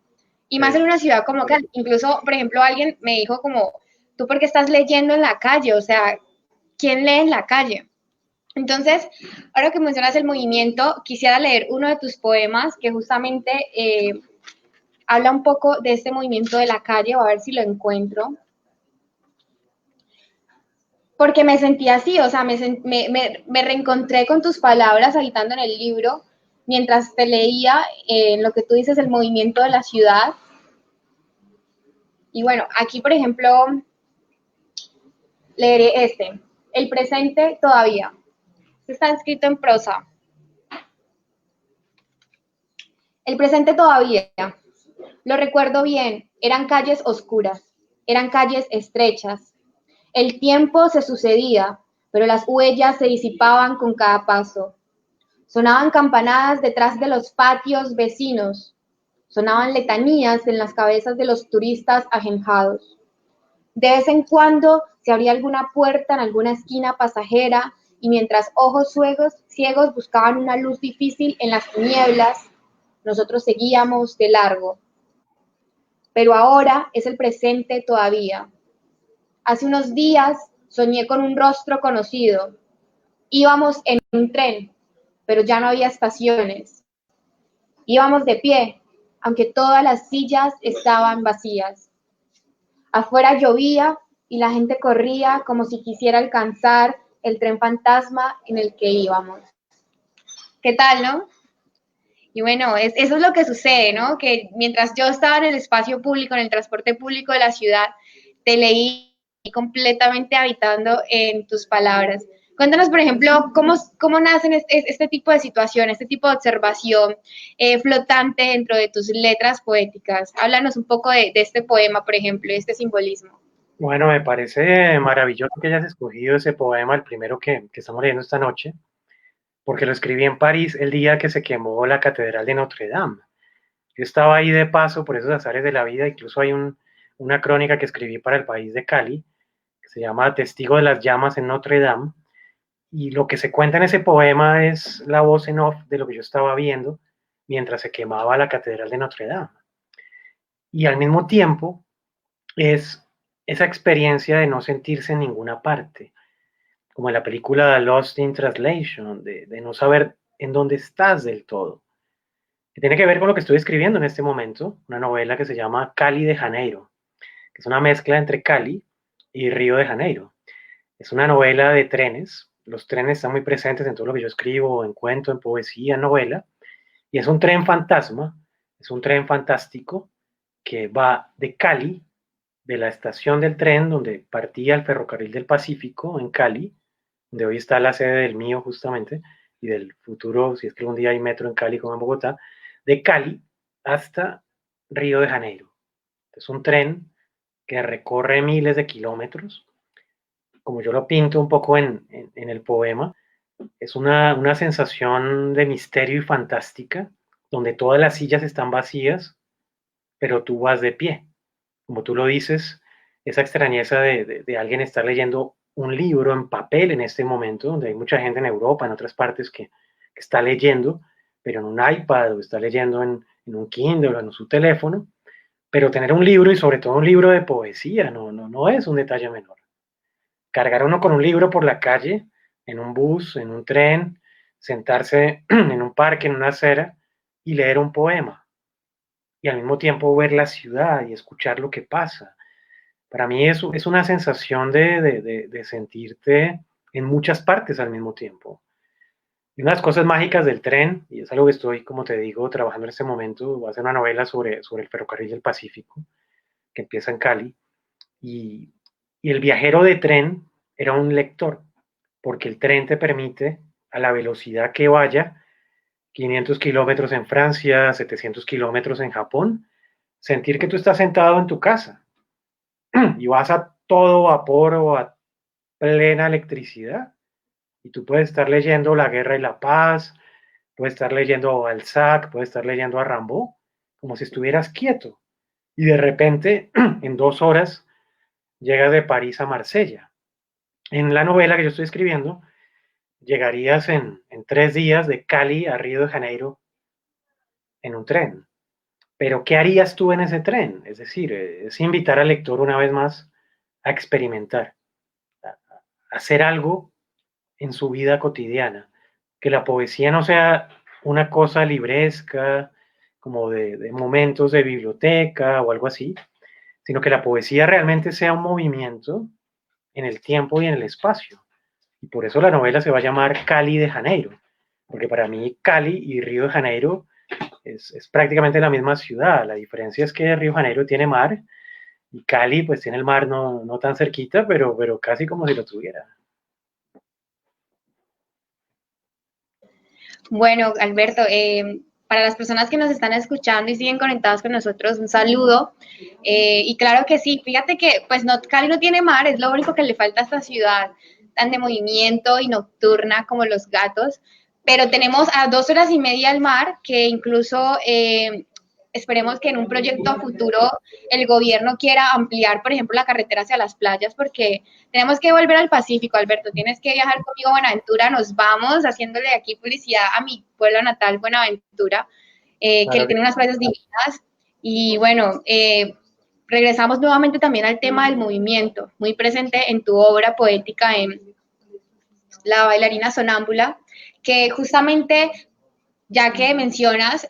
Y más en una ciudad como Cali. Incluso, por ejemplo, alguien me dijo como, ¿tú por qué estás leyendo en la calle? O sea, ¿quién lee en la calle? Entonces, ahora que mencionas el movimiento, quisiera leer uno de tus poemas que justamente habla un poco de este movimiento de la calle, a ver si lo encuentro. Porque me sentí así, o sea, me reencontré con tus palabras habitando en el libro, mientras te leía lo que tú dices, el movimiento de la ciudad. Y bueno, aquí, por ejemplo, leeré el presente todavía. Está escrito en prosa. El presente todavía, lo recuerdo bien, eran calles oscuras, eran calles estrechas. El tiempo se sucedía, pero las huellas se disipaban con cada paso. Sonaban campanadas detrás de los patios vecinos. Sonaban letanías en las cabezas de los turistas ajenjados. De vez en cuando se abría alguna puerta en alguna esquina pasajera, y mientras ojos ciegos buscaban una luz difícil en las tinieblas, nosotros seguíamos de largo. Pero ahora es el presente todavía. Hace unos días soñé con un rostro conocido. Íbamos en un tren, pero ya no había estaciones. Íbamos de pie, aunque todas las sillas estaban vacías. Afuera llovía y la gente corría como si quisiera alcanzar el tren fantasma en el que íbamos. ¿Qué tal, no? Y bueno, eso es lo que sucede, ¿no? Que mientras yo estaba en el espacio público, en el transporte público de la ciudad, te leí completamente habitando en tus palabras. Cuéntanos, por ejemplo, cómo nacen este tipo de situación, este tipo de observación flotante dentro de tus letras poéticas. Háblanos un poco de este poema, por ejemplo, de este simbolismo. Bueno, me parece maravilloso que hayas escogido ese poema, el primero que estamos leyendo esta noche, porque lo escribí en París el día que se quemó la Catedral de Notre Dame. Yo estaba ahí de paso por esos azares de la vida, incluso hay una crónica que escribí para El País de Cali, que se llama Testigo de las llamas en Notre Dame, y lo que se cuenta en ese poema es la voz en off de lo que yo estaba viendo mientras se quemaba la Catedral de Notre Dame. Y al mismo tiempo es esa experiencia de no sentirse en ninguna parte, como en la película Lost in Translation, de no saber en dónde estás del todo. Que tiene que ver con lo que estoy escribiendo en este momento, una novela que se llama Cali de Janeiro, que es una mezcla entre Cali y Río de Janeiro. Es una novela de trenes, los trenes están muy presentes en todo lo que yo escribo, en cuento, en poesía, en novela, y es un tren fantasma, es un tren fantástico que va de Cali, de la estación del tren donde partía el ferrocarril del Pacífico en Cali, donde hoy está la sede del mío justamente, y del futuro, si es que algún día hay metro en Cali como en Bogotá, de Cali hasta Río de Janeiro. Es un tren que recorre miles de kilómetros, como yo lo pinto un poco en el poema. Es una sensación de misterio y fantástica, donde todas las sillas están vacías, pero tú vas de pie. Como tú lo dices, esa extrañeza de alguien estar leyendo un libro en papel en este momento, donde hay mucha gente en Europa, en otras partes, que está leyendo, pero en un iPad o está leyendo en un Kindle o en su teléfono, pero tener un libro y sobre todo un libro de poesía no es un detalle menor. Cargar uno con un libro por la calle, en un bus, en un tren, sentarse en un parque, en una acera y leer un poema y al mismo tiempo ver la ciudad y escuchar lo que pasa. Para mí es una sensación de sentirte en muchas partes al mismo tiempo. Y una de las cosas mágicas del tren, y es algo que estoy, como te digo, trabajando en este momento, voy a hacer una novela sobre el ferrocarril del Pacífico, que empieza en Cali, y el viajero de tren era un lector, porque el tren te permite, a la velocidad que vaya, 500 kilómetros en Francia, 700 kilómetros en Japón, sentir que tú estás sentado en tu casa y vas a todo vapor o a plena electricidad. Y tú puedes estar leyendo La Guerra y la Paz, puedes estar leyendo a Balzac, puedes estar leyendo a Rimbaud, como si estuvieras quieto. Y de repente, en 2 horas, llegas de París a Marsella. En la novela que yo estoy escribiendo, llegarías en 3 días de Cali a Río de Janeiro en un tren. Pero ¿qué harías tú en ese tren? Es decir, es invitar al lector una vez más a experimentar, a hacer algo en su vida cotidiana. Que la poesía no sea una cosa libresca, como de momentos de biblioteca o algo así, sino que la poesía realmente sea un movimiento en el tiempo y en el espacio. Y por eso la novela se va a llamar Cali de Janeiro, porque para mí Cali y Río de Janeiro es prácticamente la misma ciudad. La diferencia es que Río de Janeiro tiene mar y Cali pues tiene el mar no tan cerquita, pero casi como si lo tuviera. Bueno, Alberto, para las personas que nos están escuchando y siguen conectados con nosotros, un saludo. Y claro que sí, fíjate que pues no, Cali no tiene mar, es lo único que le falta a esta ciudad tan de movimiento y nocturna como los gatos, pero tenemos a 2 horas y media al mar, que incluso esperemos que en un proyecto a futuro el gobierno quiera ampliar, por ejemplo, la carretera hacia las playas, porque tenemos que volver al Pacífico, Alberto, tienes que viajar conmigo a Buenaventura, nos vamos haciéndole aquí publicidad a mi pueblo natal, Buenaventura, que tiene unas playas divinas, y bueno, regresamos nuevamente también al tema del movimiento, muy presente en tu obra poética en La bailarina sonámbula, que justamente, ya que mencionas,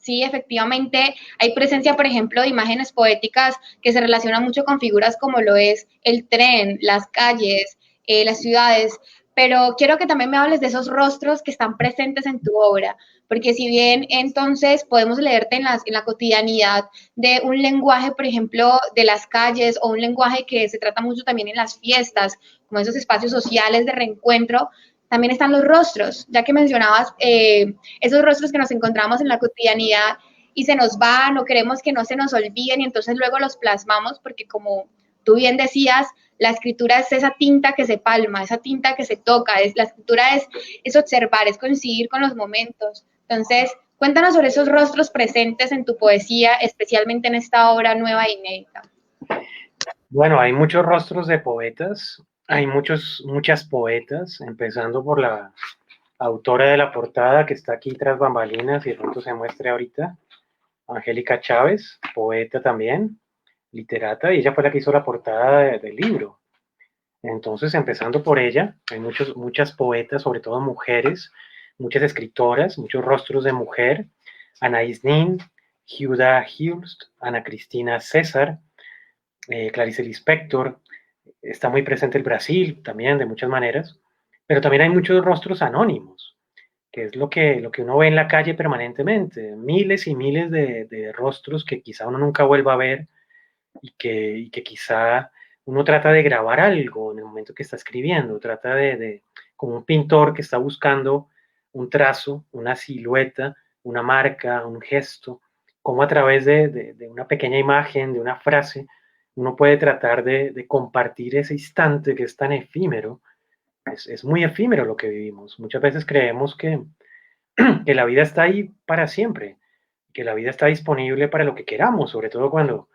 sí, efectivamente hay presencia, por ejemplo, de imágenes poéticas que se relacionan mucho con figuras como lo es el tren, las calles, las ciudades, pero quiero que también me hables de esos rostros que están presentes en tu obra, porque si bien entonces podemos leerte en la cotidianidad de un lenguaje, por ejemplo, de las calles o un lenguaje que se trata mucho también en las fiestas, como esos espacios sociales de reencuentro, también están los rostros, ya que mencionabas esos rostros que nos encontramos en la cotidianidad y se nos van o queremos que no se nos olviden y entonces luego los plasmamos porque como tú bien decías, la escritura es esa tinta que se palma, esa tinta que se toca, la escritura es observar, es coincidir con los momentos. Entonces, cuéntanos sobre esos rostros presentes en tu poesía, especialmente en esta obra nueva e inédita. Bueno, hay muchos rostros de poetas, hay muchas poetas, empezando por la autora de la portada que está aquí tras bambalinas y de pronto se muestre ahorita, Angélica Chávez, poeta también, literata, y ella fue la que hizo la portada del libro. Entonces, empezando por ella, hay muchas poetas, sobre todo mujeres, muchas escritoras, muchos rostros de mujer, Anaïs Nin, Hilda Hilst, Ana Cristina César, Clarice Lispector, está muy presente el Brasil también de muchas maneras, pero también hay muchos rostros anónimos, que es lo que uno ve en la calle permanentemente, miles y miles de rostros que quizá uno nunca vuelva a ver y que quizá uno trata de grabar algo en el momento que está escribiendo, trata como un pintor que está buscando un trazo, una silueta, una marca, un gesto, como a través de una pequeña imagen, de una frase, uno puede tratar de compartir ese instante que es tan efímero. Es muy efímero lo que vivimos. Muchas veces creemos que la vida está ahí para siempre, que la vida está disponible para lo que queramos, sobre todo cuando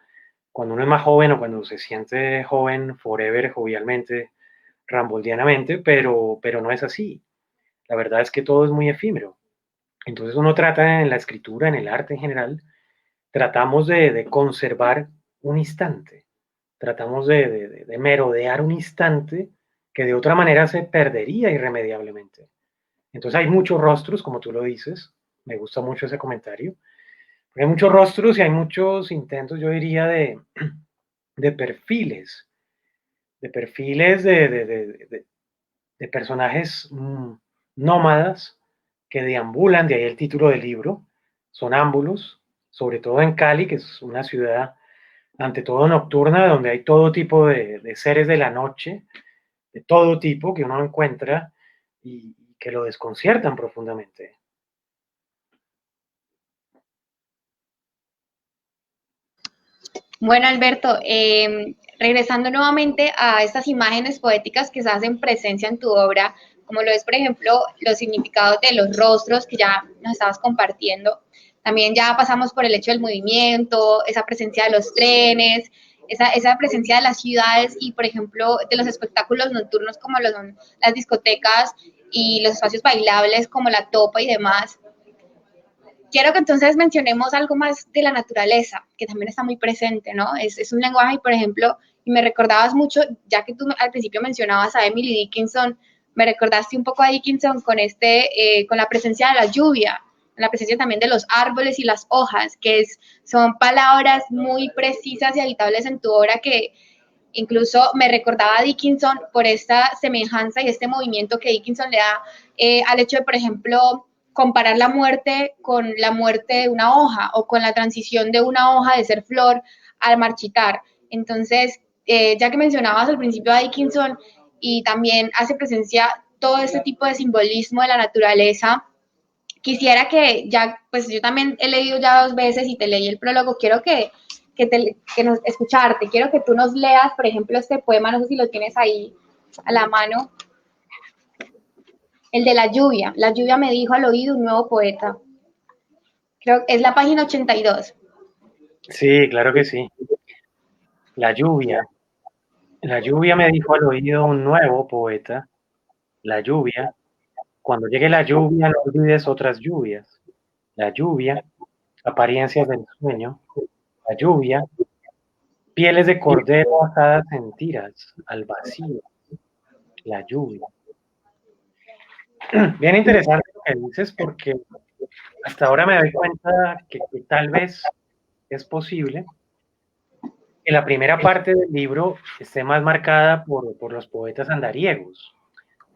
uno es más joven o cuando se siente joven, forever, jovialmente, ramboldianamente, pero no es así. La verdad es que todo es muy efímero. Entonces uno trata en la escritura, en el arte en general, tratamos de conservar un instante, tratamos de merodear un instante que de otra manera se perdería irremediablemente. Entonces hay muchos rostros, como tú lo dices, me gusta mucho ese comentario, hay muchos rostros y hay muchos intentos, yo diría, de perfiles, de personajes nómadas que deambulan, de ahí el título del libro, sonámbulos, sobre todo en Cali, que es una ciudad ante todo nocturna, donde hay todo tipo de seres de la noche, de todo tipo que uno encuentra y que lo desconciertan profundamente. Bueno, Alberto, regresando nuevamente a estas imágenes poéticas que se hacen presencia en tu obra, como lo es, por ejemplo, los significados de los rostros que ya nos estabas compartiendo. También ya pasamos por el hecho del movimiento, esa presencia de los trenes, esa presencia de las ciudades y, por ejemplo, de los espectáculos nocturnos como lo son las discotecas y los espacios bailables como la topa y demás. Quiero que entonces mencionemos algo más de la naturaleza, que también está muy presente, ¿no? Es un lenguaje, y por ejemplo, y me recordabas mucho, ya que tú al principio mencionabas a Emily Dickinson, me recordaste un poco a Dickinson con con la presencia de la lluvia, la presencia también de los árboles y las hojas, son palabras muy precisas y habitables en tu obra que incluso me recordaba a Dickinson por esta semejanza y este movimiento que Dickinson le da al hecho de, por ejemplo, comparar la muerte con la muerte de una hoja o con la transición de una hoja de ser flor al marchitar. Entonces, ya que mencionabas al principio a Dickinson y también hace presencia todo este tipo de simbolismo de la naturaleza, quisiera que ya, pues yo también he leído ya 2 veces y te leí el prólogo, quiero escucharte, quiero que tú nos leas, por ejemplo, este poema, no sé si lo tienes ahí a la mano, el de la lluvia me dijo al oído un nuevo poeta. Creo que es la página 82. Sí, claro que sí. La lluvia. La lluvia me dijo al oído un nuevo poeta. La lluvia. Cuando llegue la lluvia, no olvides otras lluvias. La lluvia, apariencias del sueño. La lluvia, pieles de cordero atadas en tiras al vacío. La lluvia. Bien interesante lo que dices porque hasta ahora me doy cuenta que tal vez es posible que la primera parte del libro esté más marcada por los poetas andariegos.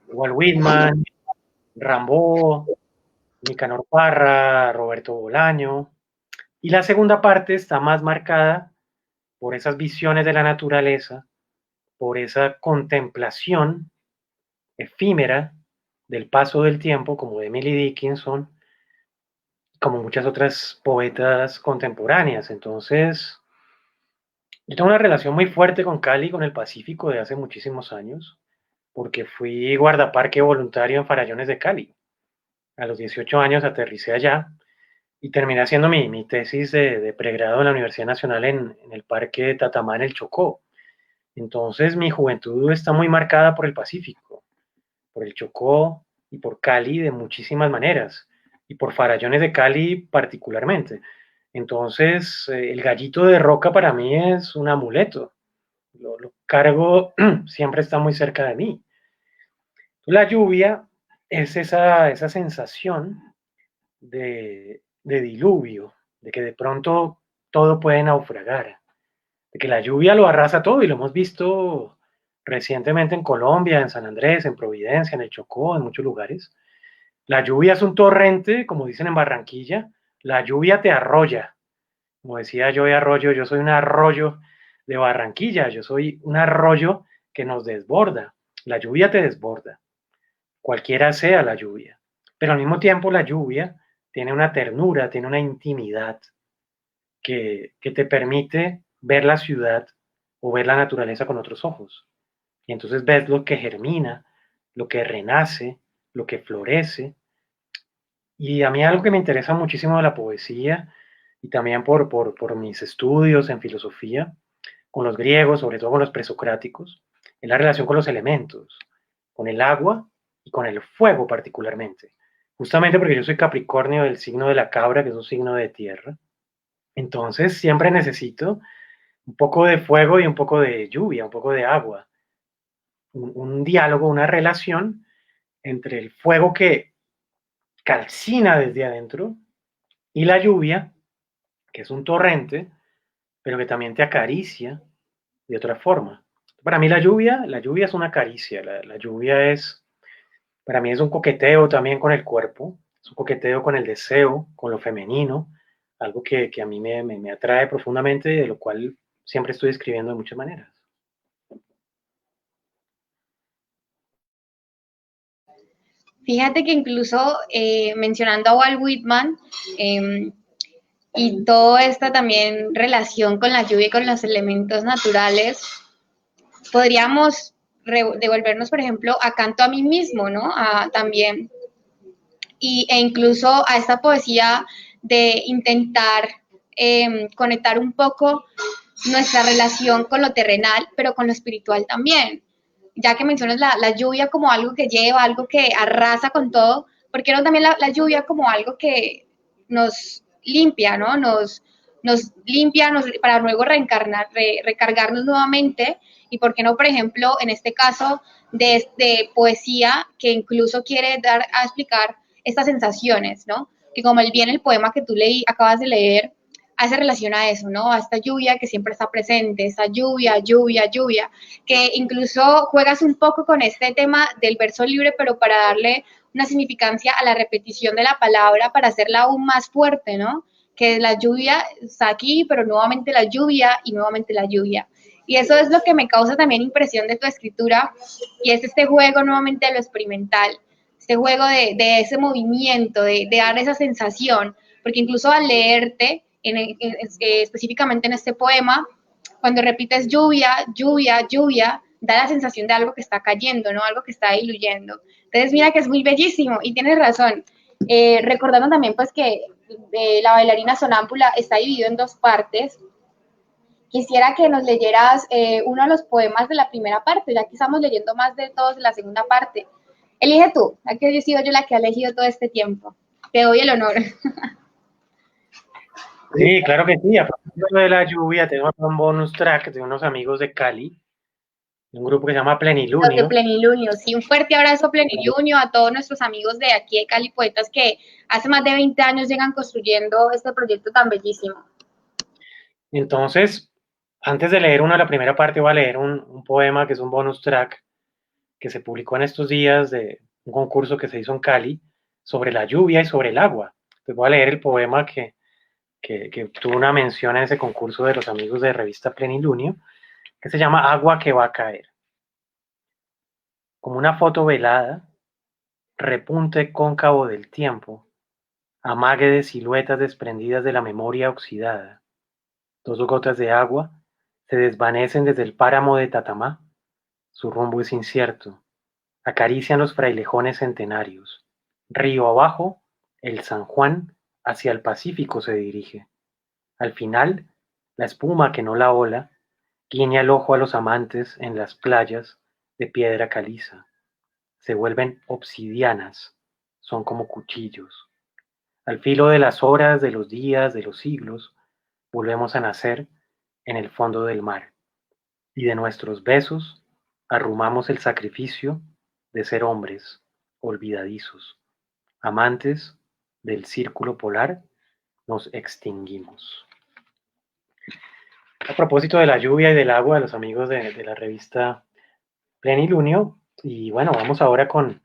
Walt Whitman, Rimbaud, Nicanor Parra, Roberto Bolaño. Y la segunda parte está más marcada por esas visiones de la naturaleza, por esa contemplación efímera del paso del tiempo, como de Emily Dickinson, como muchas otras poetas contemporáneas. Entonces, yo tengo una relación muy fuerte con Cali, con el Pacífico, de hace muchísimos años, porque fui guardaparque voluntario en Farallones de Cali. A los 18 años aterricé allá y terminé haciendo mi tesis de pregrado en la Universidad Nacional en el Parque de Tatamá, en el Chocó. Entonces, mi juventud está muy marcada por el Pacífico, por el Chocó y por Cali de muchísimas maneras, y por Farallones de Cali particularmente. Entonces, el gallito de roca para mí es un amuleto. Lo cargo, siempre está muy cerca de mí. La lluvia es esa sensación de diluvio, de que de pronto todo puede naufragar, de que la lluvia lo arrasa todo y lo hemos visto recientemente en Colombia, en San Andrés, en Providencia, en el Chocó, en muchos lugares. La lluvia es un torrente, como dicen en Barranquilla, la lluvia te arrolla. Como decía yo de Arroyo, yo soy un arroyo de Barranquilla, yo soy un arroyo que nos desborda. La lluvia te desborda, cualquiera sea la lluvia. Pero al mismo tiempo la lluvia tiene una ternura, tiene una intimidad que te permite ver la ciudad o ver la naturaleza con otros ojos. Y entonces ves lo que germina, lo que renace, lo que florece. Y a mí algo que me interesa muchísimo de la poesía y también por mis estudios en filosofía, con los griegos, sobre todo con los presocráticos, es la relación con los elementos, con el agua y con el fuego particularmente. Justamente porque yo soy Capricornio del signo de la cabra, que es un signo de tierra. Entonces siempre necesito un poco de fuego y un poco de lluvia, un poco de agua, un diálogo, una relación entre el fuego que calcina desde adentro y la lluvia, que es un torrente, pero que también te acaricia de otra forma. Para mí la lluvia es una caricia, la lluvia es, para mí es un coqueteo también con el cuerpo, es un coqueteo con el deseo, con lo femenino, algo que a mí me atrae profundamente, de lo cual siempre estoy escribiendo de muchas maneras. Fíjate que incluso mencionando a Walt Whitman y toda esta también relación con la lluvia y con los elementos naturales, podríamos devolvernos, por ejemplo, a Canto a mí mismo, ¿no? También, e incluso a esta poesía de intentar conectar un poco nuestra relación con lo terrenal, pero con lo espiritual también. Ya que mencionas la lluvia como algo que lleva, algo que arrasa con todo, ¿por qué no también la lluvia como algo que nos limpia, ¿no? Nos limpia para luego recargarnos nuevamente. Y por qué no, por ejemplo, en este caso de poesía que incluso quiere dar a explicar estas sensaciones, ¿no? Que como el poema que tú acabas de leer, hace relación a eso, ¿no? A esta lluvia que siempre está presente, esta lluvia, lluvia, lluvia, que incluso juegas un poco con este tema del verso libre, pero para darle una significancia a la repetición de la palabra, para hacerla aún más fuerte, ¿no? Que la lluvia está aquí, pero nuevamente la lluvia y nuevamente la lluvia. Y eso es lo que me causa también impresión de tu escritura, y es este juego nuevamente de lo experimental, este juego de ese movimiento, de dar esa sensación, porque incluso al leerte, específicamente en este poema, cuando repites lluvia, lluvia, lluvia, da la sensación de algo que está cayendo, ¿no? Algo que está diluyendo. Entonces, mira que es muy bellísimo y tienes razón. Recordando también, pues, que La bailarina sonámbula está dividido en dos partes. Quisiera que nos leyeras uno de los poemas de la primera parte, ya que estamos leyendo más de todos de la segunda parte. Elige tú, ya que he sido yo la que ha elegido todo este tiempo. Te doy el honor. Sí, claro que sí. A propósito de la lluvia, tenemos un bonus track de unos amigos de Cali, de un grupo que se llama Los de Plenilunio. Plenilunio, sí, un fuerte abrazo a Plenilunio, a todos nuestros amigos de aquí de Cali Poetas que hace más de 20 años llegan construyendo este proyecto tan bellísimo. Entonces, antes de leer una de la primera parte, voy a leer un poema que es un bonus track que se publicó en estos días de un concurso que se hizo en Cali sobre la lluvia y sobre el agua. Pues voy a leer el poema que tuvo una mención en ese concurso de los amigos de revista Plenilunio, que se llama Agua que va a caer. Como una foto velada, repunte cóncavo del tiempo, amague de siluetas desprendidas de la memoria oxidada. Dos gotas de agua se desvanecen desde el páramo de Tatamá. Su rumbo es incierto. Acarician los frailejones centenarios. Río abajo, el San Juan hacia el Pacífico se dirige. Al final, la espuma que no la ola guiña el ojo a los amantes en las playas de piedra caliza. Se vuelven obsidianas, son como cuchillos. Al filo de las horas, de los días, de los siglos, volvemos a nacer en el fondo del mar. Y de nuestros besos arrumamos el sacrificio de ser hombres olvidadizos. Amantes del círculo polar, nos extinguimos. A propósito de la lluvia y del agua, de los amigos de la revista Plenilunio, y bueno, vamos ahora con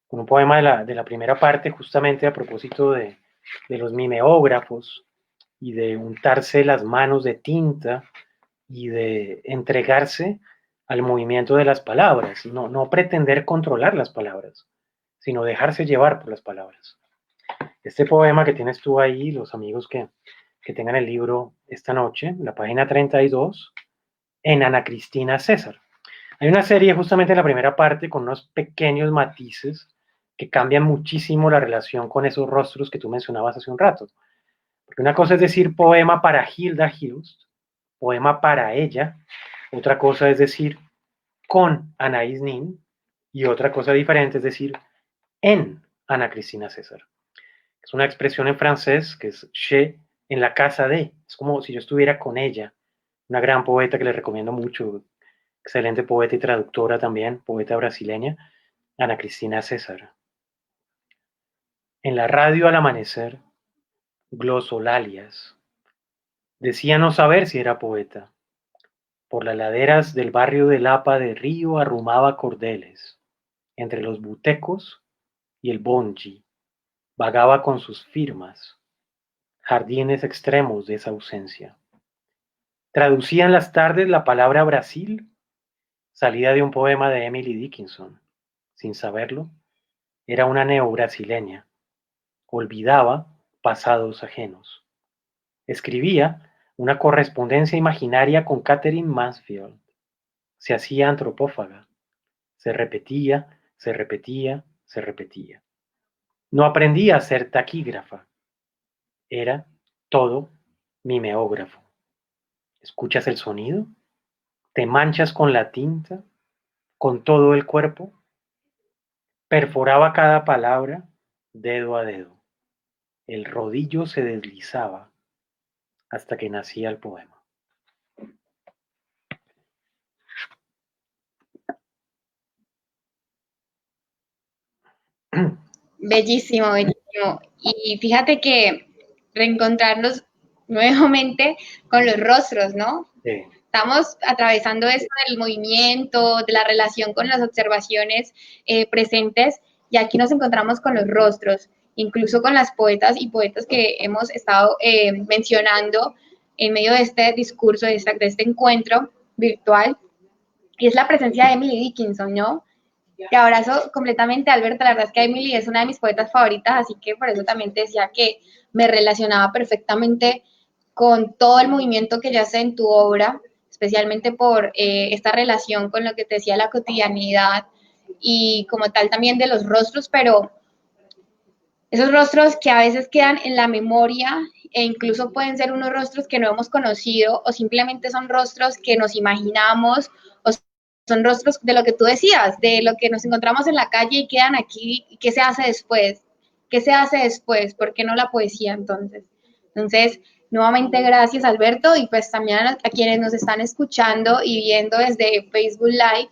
un poema de la primera parte, justamente a propósito de los mimeógrafos y de untarse las manos de tinta y de entregarse al movimiento de las palabras, no pretender controlar las palabras, sino dejarse llevar por las palabras. Este poema que tienes tú ahí, los amigos que tengan el libro esta noche, la página 32, en Ana Cristina César. Hay una serie justamente en la primera parte con unos pequeños matices que cambian muchísimo la relación con esos rostros que tú mencionabas hace un rato. Porque una cosa es decir poema para Hilda Hilst, poema para ella, otra cosa es decir con Anaïs Nin, y otra cosa diferente es decir en Ana Cristina César. Es una expresión en francés que es chez, en la casa de, es como si yo estuviera con ella, una gran poeta que les recomiendo mucho, excelente poeta y traductora también, poeta brasileña, Ana Cristina César. En la radio al amanecer, glosolalias, decía no saber si era poeta. Por las laderas del barrio de Lapa de Río arrumaba cordeles. Entre los butecos y el bonji, vagaba con sus firmas, jardines extremos de esa ausencia. Traducía en las tardes la palabra Brasil, salida de un poema de Emily Dickinson. Sin saberlo, era una neobrasileña. Olvidaba pasados ajenos. Escribía una correspondencia imaginaria con Catherine Mansfield. Se hacía antropófaga. Se repetía, se repetía, se repetía. No aprendía a ser taquígrafa. Era todo mimeógrafo. ¿Escuchas el sonido? ¿Te manchas con la tinta? ¿Con todo el cuerpo? Perforaba cada palabra dedo a dedo. El rodillo se deslizaba hasta que nacía el poema. Bellísimo, bellísimo. Y fíjate que reencontrarnos nuevamente con los rostros, ¿no? Sí. Estamos atravesando esto del movimiento, de la relación con las observaciones presentes, y aquí nos encontramos con los rostros, incluso con las poetas y poetas que hemos estado mencionando en medio de este discurso, de este encuentro virtual, y es la presencia de Emily Dickinson, ¿no? Te abrazo completamente, Alberto. La verdad es que Emily es una de mis poetas favoritas, así que por eso también te decía que me relacionaba perfectamente con todo el movimiento que ya hace en tu obra, especialmente por esta relación con lo que te decía la cotidianidad y como tal también de los rostros, pero Esos rostros que a veces quedan en la memoria e incluso pueden ser unos rostros que no hemos conocido o simplemente son rostros que nos imaginamos o son rostros de lo que tú decías, de lo que nos encontramos en la calle y quedan aquí. ¿Y qué se hace después? ¿Qué se hace después? ¿Por qué no la poesía entonces? Entonces, nuevamente gracias Alberto y pues también a quienes nos están escuchando y viendo desde Facebook Live.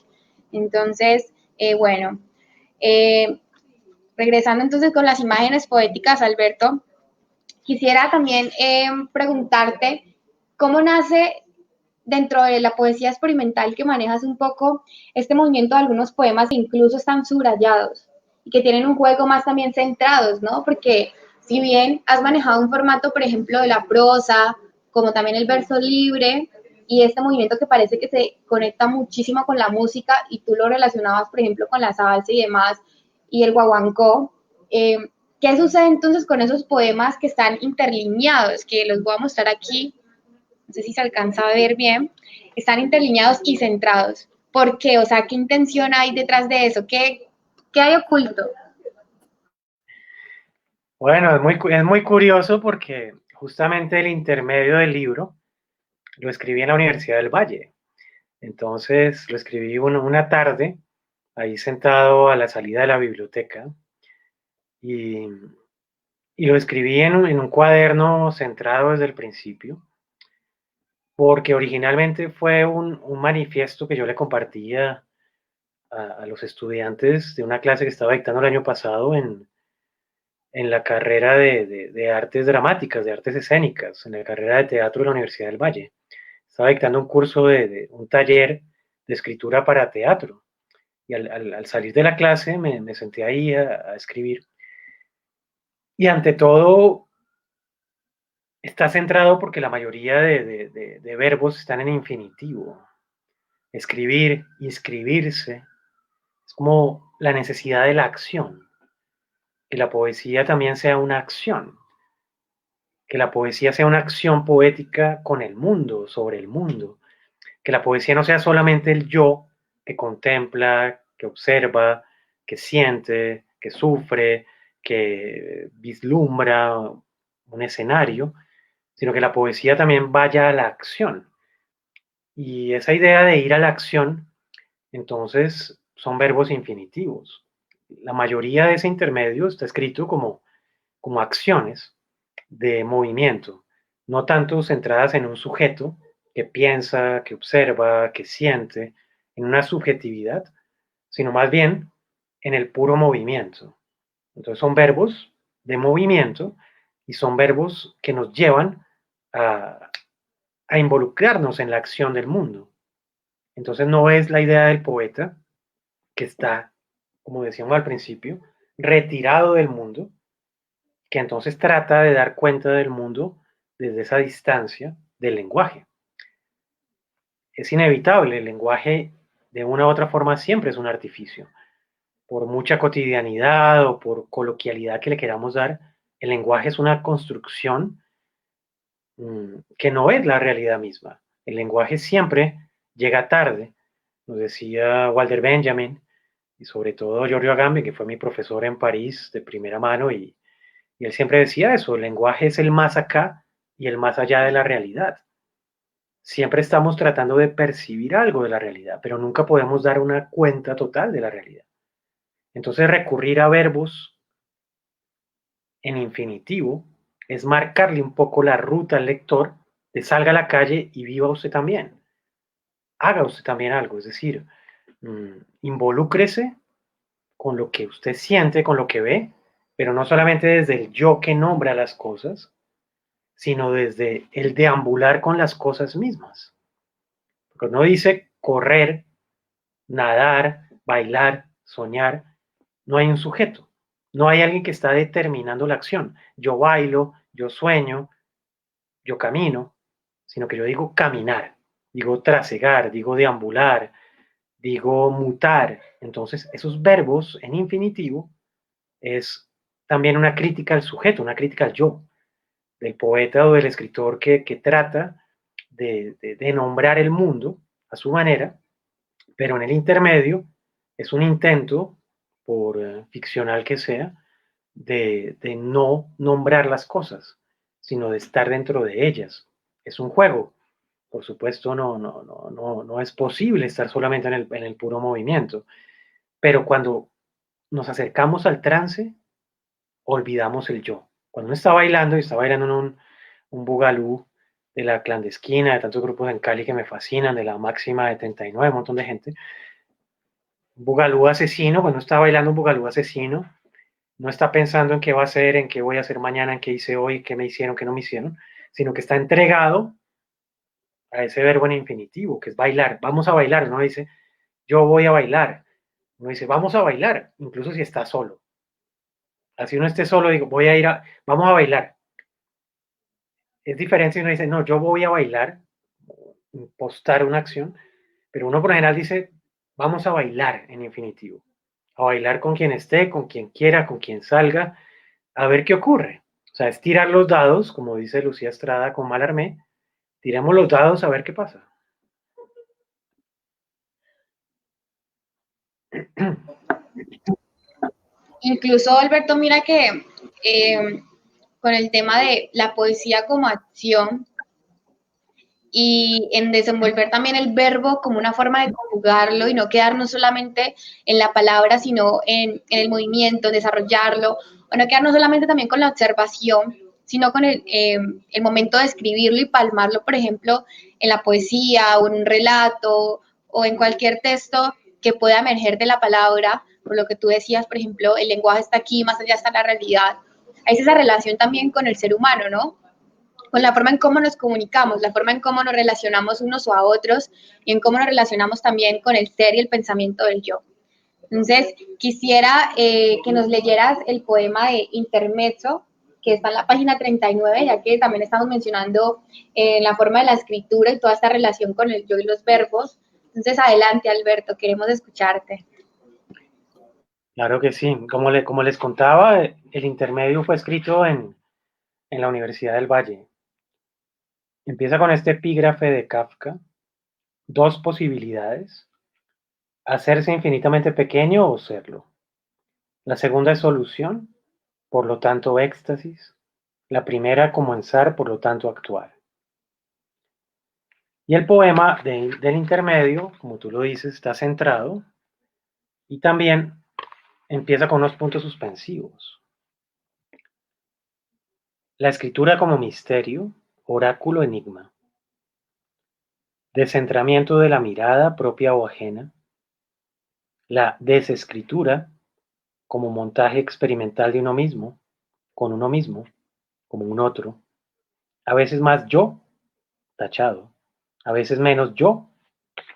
Entonces, bueno, eh, regresando entonces con las imágenes poéticas, Alberto, quisiera también preguntarte cómo nace dentro de la poesía experimental que manejas un poco este movimiento de algunos poemas que incluso están subrayados y que tienen un juego más también centrados, ¿no? Porque si bien has manejado un formato, por ejemplo, de la prosa, como también el verso libre, y este movimiento que parece que se conecta muchísimo con la música y tú lo relacionabas, por ejemplo, con la salsa y demás, y el guaguancó, eh, ¿qué sucede entonces con esos poemas que están interlineados? Que los voy a mostrar aquí, no sé si se alcanza a ver bien, están interlineados y centrados. ¿Por qué? O sea, ¿qué intención hay detrás de eso? ¿Qué hay oculto? Bueno, es muy curioso porque justamente el intermedio del libro lo escribí en la Universidad del Valle. Entonces lo escribí una tarde, ahí sentado a la salida de la biblioteca, y, y lo escribí en un cuaderno centrado desde el principio, porque originalmente fue un manifiesto que yo le compartía a los estudiantes de una clase que estaba dictando el año pasado en la carrera de artes dramáticas, de artes escénicas, en la carrera de teatro de la Universidad del Valle. Estaba dictando un curso de un taller de escritura para teatro. Y al salir de la clase me senté ahí a escribir. Y ante todo está centrado porque la mayoría de verbos están en infinitivo. Escribir, inscribirse, es como la necesidad de la acción. Que la poesía también sea una acción. Que la poesía sea una acción poética con el mundo, sobre el mundo. Que la poesía no sea solamente el yo que contempla, que observa, que siente, que sufre, que vislumbra un escenario, sino que la poesía también vaya a la acción. Y esa idea de ir a la acción, entonces, son verbos infinitivos. La mayoría de ese intermedio está escrito como acciones de movimiento, no tanto centradas en un sujeto que piensa, que observa, que siente, en una subjetividad, sino más bien en el puro movimiento. Entonces son verbos de movimiento y son verbos que nos llevan a, a involucrarnos en la acción del mundo. Entonces no es la idea del poeta que está, como decíamos al principio, retirado del mundo, que entonces trata de dar cuenta del mundo desde esa distancia del lenguaje. Es inevitable, el lenguaje de una u otra forma siempre es un artificio. Por mucha cotidianidad o por coloquialidad que le queramos dar, el lenguaje es una construcción que no es la realidad misma. El lenguaje siempre llega tarde, nos decía Walter Benjamin, y sobre todo Giorgio Agamben, que fue mi profesor en París de primera mano, y él siempre decía eso, el lenguaje es el más acá y el más allá de la realidad. Siempre estamos tratando de percibir algo de la realidad, pero nunca podemos dar una cuenta total de la realidad. Entonces recurrir a verbos en infinitivo es marcarle un poco la ruta al lector de salga a la calle y viva usted también. Haga usted también algo, es decir, involúcrese con lo que usted siente, con lo que ve, pero no solamente desde el yo que nombra las cosas, sino desde el deambular con las cosas mismas. Porque no dice correr, nadar, bailar, soñar, no hay un sujeto, no hay alguien que está determinando la acción. Yo bailo, yo sueño, yo camino, sino que yo digo caminar, digo trasegar, digo deambular, digo mutar. Entonces, esos verbos en infinitivo es también una crítica al sujeto, una crítica al yo, del poeta o del escritor que trata de nombrar el mundo a su manera, pero en el intermedio es un intento, por ficcional que sea, de no nombrar las cosas, sino de estar dentro de ellas. Es un juego. Por supuesto, no es posible estar solamente en el puro movimiento. Pero cuando nos acercamos al trance, olvidamos el yo. Cuando uno está bailando, y está bailando en un bugalú de la clandestina, de tantos grupos en Cali que me fascinan, de la máxima de 39, un montón de gente, un bugalú asesino, cuando está bailando un bugalú asesino, no está pensando en qué va a hacer, en qué voy a hacer mañana, en qué hice hoy, qué me hicieron, qué no me hicieron, sino que está entregado a ese verbo en infinitivo, que es bailar. Vamos a bailar, uno dice, yo voy a bailar. Uno dice, vamos a bailar, incluso si está solo. Así uno esté solo, digo, vamos a bailar. Es diferente si uno dice, no, yo voy a bailar, postar una acción, pero uno por lo general dice, vamos a bailar en infinitivo. A bailar con quien esté, con quien quiera, con quien salga, a ver qué ocurre. O sea, es tirar los dados, como dice Lucía Estrada con Malarmé, tiremos los dados a ver qué pasa. Incluso, Alberto, mira que con el tema de la poesía como acción y en desenvolver también el verbo como una forma de conjugarlo y no quedarnos solamente en la palabra, sino en el movimiento, desarrollarlo, o no quedarnos solamente también con la observación, sino con el momento de escribirlo y palmarlo, por ejemplo, en la poesía o en un relato o en cualquier texto que pueda emerger de la palabra, por lo que tú decías, por ejemplo, el lenguaje está aquí, más allá está la realidad. Hay esa relación también con el ser humano, ¿no? Con la forma en cómo nos comunicamos, la forma en cómo nos relacionamos unos o a otros y en cómo nos relacionamos también con el ser y el pensamiento del yo. Entonces, quisiera que nos leyeras el poema de Intermezzo, que está en la página 39, ya que también estamos mencionando la forma de la escritura y toda esta relación con el yo y los verbos. Entonces, adelante, Alberto, queremos escucharte. Claro que sí. Como les contaba, el intermedio fue escrito en la Universidad del Valle. Empieza con este epígrafe de Kafka, dos posibilidades, hacerse infinitamente pequeño o serlo. La segunda es solución, por lo tanto éxtasis. La primera comenzar, por lo tanto actuar. Y el poema del intermedio, como tú lo dices, está centrado y también empieza con unos puntos suspensivos. La escritura como misterio, oráculo, enigma. Descentramiento de la mirada propia o ajena. La desescritura como montaje experimental de uno mismo, con uno mismo, como un otro. A veces más yo, tachado. A veces menos yo,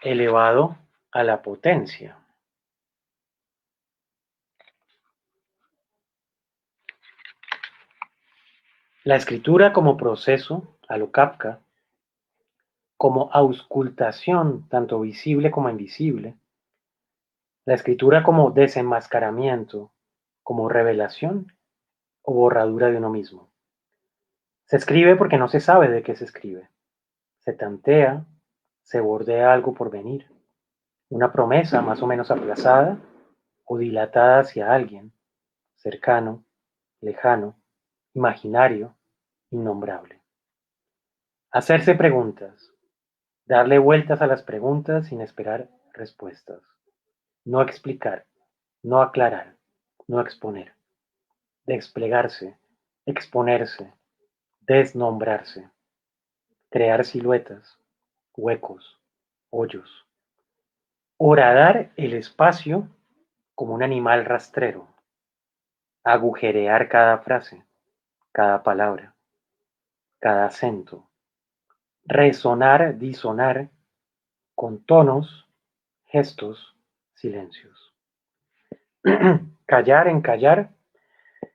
elevado a la potencia. La escritura como proceso, a lo Kafka, como auscultación, tanto visible como invisible. La escritura como desenmascaramiento, como revelación o borradura de uno mismo. Se escribe porque no se sabe de qué se escribe. Se tantea, se bordea algo por venir. Una promesa más o menos aplazada o dilatada hacia alguien, cercano, lejano, imaginario, innombrable. Hacerse preguntas, darle vueltas a las preguntas sin esperar respuestas. No explicar, no aclarar, no exponer. Desplegarse, exponerse, desnombrarse. Crear siluetas, huecos, hoyos. Horadar el espacio como un animal rastrero. Agujerear cada frase, cada palabra, cada acento. Resonar, disonar con tonos, gestos, silencios. Callar, encallar,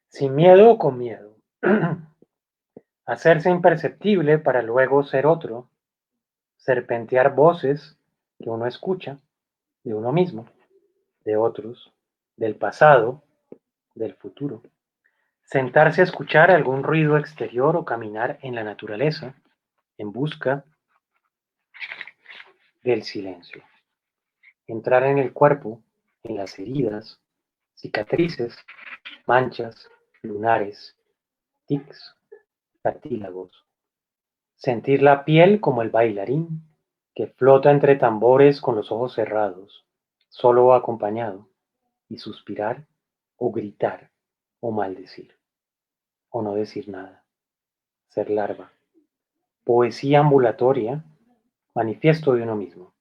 sin miedo o con miedo. Hacerse imperceptible para luego ser otro. Serpentear voces que uno escucha de uno mismo, de otros, del pasado, del futuro. Sentarse a escuchar algún ruido exterior o caminar en la naturaleza en busca del silencio. Entrar en el cuerpo, en las heridas, cicatrices, manchas, lunares, tics, cartílagos. Sentir la piel como el bailarín que flota entre tambores con los ojos cerrados, solo o acompañado, y suspirar o gritar o maldecir, o no decir nada. Ser larva. Poesía ambulatoria, manifiesto de uno mismo.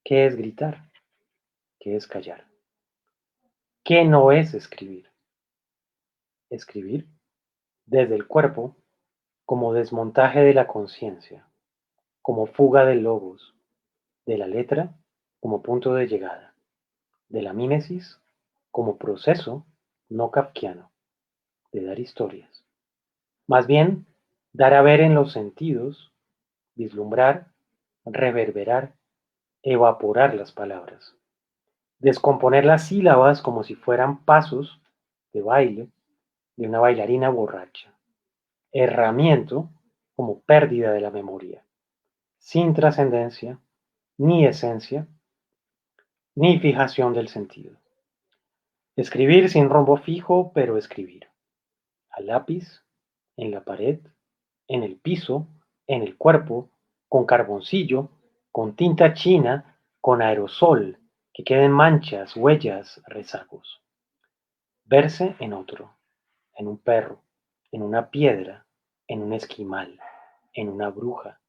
¿Qué es gritar? ¿Qué es callar? ¿Qué no es escribir? Escribir desde el cuerpo como desmontaje de la conciencia, como fuga del logos, de la letra como punto de llegada, de la mímesis como proceso no kafkiano de dar historias. Más bien, dar a ver en los sentidos, vislumbrar, reverberar, evaporar las palabras, descomponer las sílabas como si fueran pasos de baile de una bailarina borracha, herramiento como pérdida de la memoria, sin trascendencia, ni esencia, ni fijación del sentido. Escribir sin rumbo fijo, pero escribir. Al lápiz, en la pared, en el piso, en el cuerpo, con carboncillo, con tinta china, con aerosol, que queden manchas, huellas, rezagos. Verse en otro, en un perro, en una piedra, en un esquimal, en una bruja.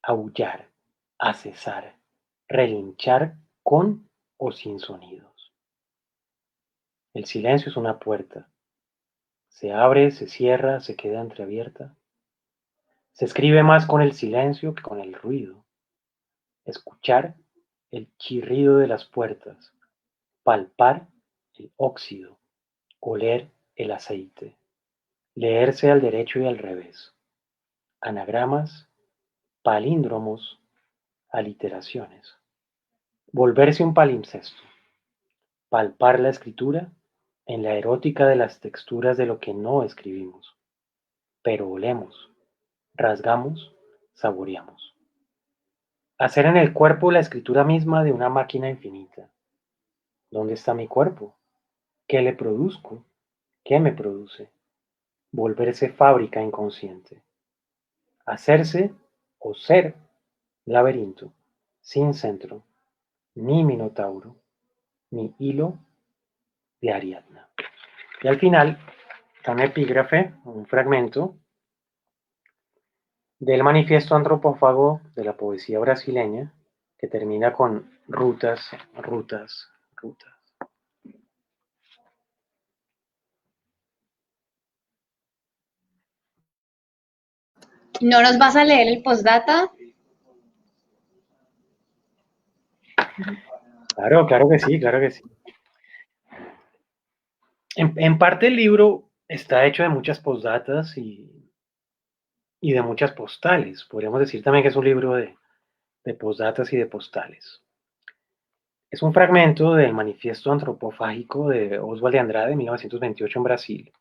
Aullar, acesar, relinchar con o sin sonidos. El silencio es una puerta. Se abre, se cierra, se queda entreabierta. Se escribe más con el silencio que con el ruido. Escuchar el chirrido de las puertas. Palpar el óxido. Oler el aceite. Leerse al derecho y al revés. Anagramas, palíndromos, aliteraciones. Volverse un palimpsesto. Palpar la escritura en la erótica de las texturas de lo que no escribimos, pero olemos, rasgamos, saboreamos. Hacer en el cuerpo la escritura misma de una máquina infinita. ¿Dónde está mi cuerpo? ¿Qué le produzco? ¿Qué me produce? Volverse fábrica inconsciente. Hacerse o ser laberinto, sin centro, ni minotauro, ni hilo de Ariadna. Y al final, un epígrafe, un fragmento del manifiesto antropófago de la poesía brasileña, que termina con rutas, rutas, rutas. ¿No nos vas a leer el postdata? Claro que sí, claro que sí. En parte el libro está hecho de muchas postdatas y de muchas postales. Podríamos decir también que es un libro de postdatas y de postales. Es un fragmento del manifiesto antropofágico de Oswald de Andrade, 1928 en Brasil.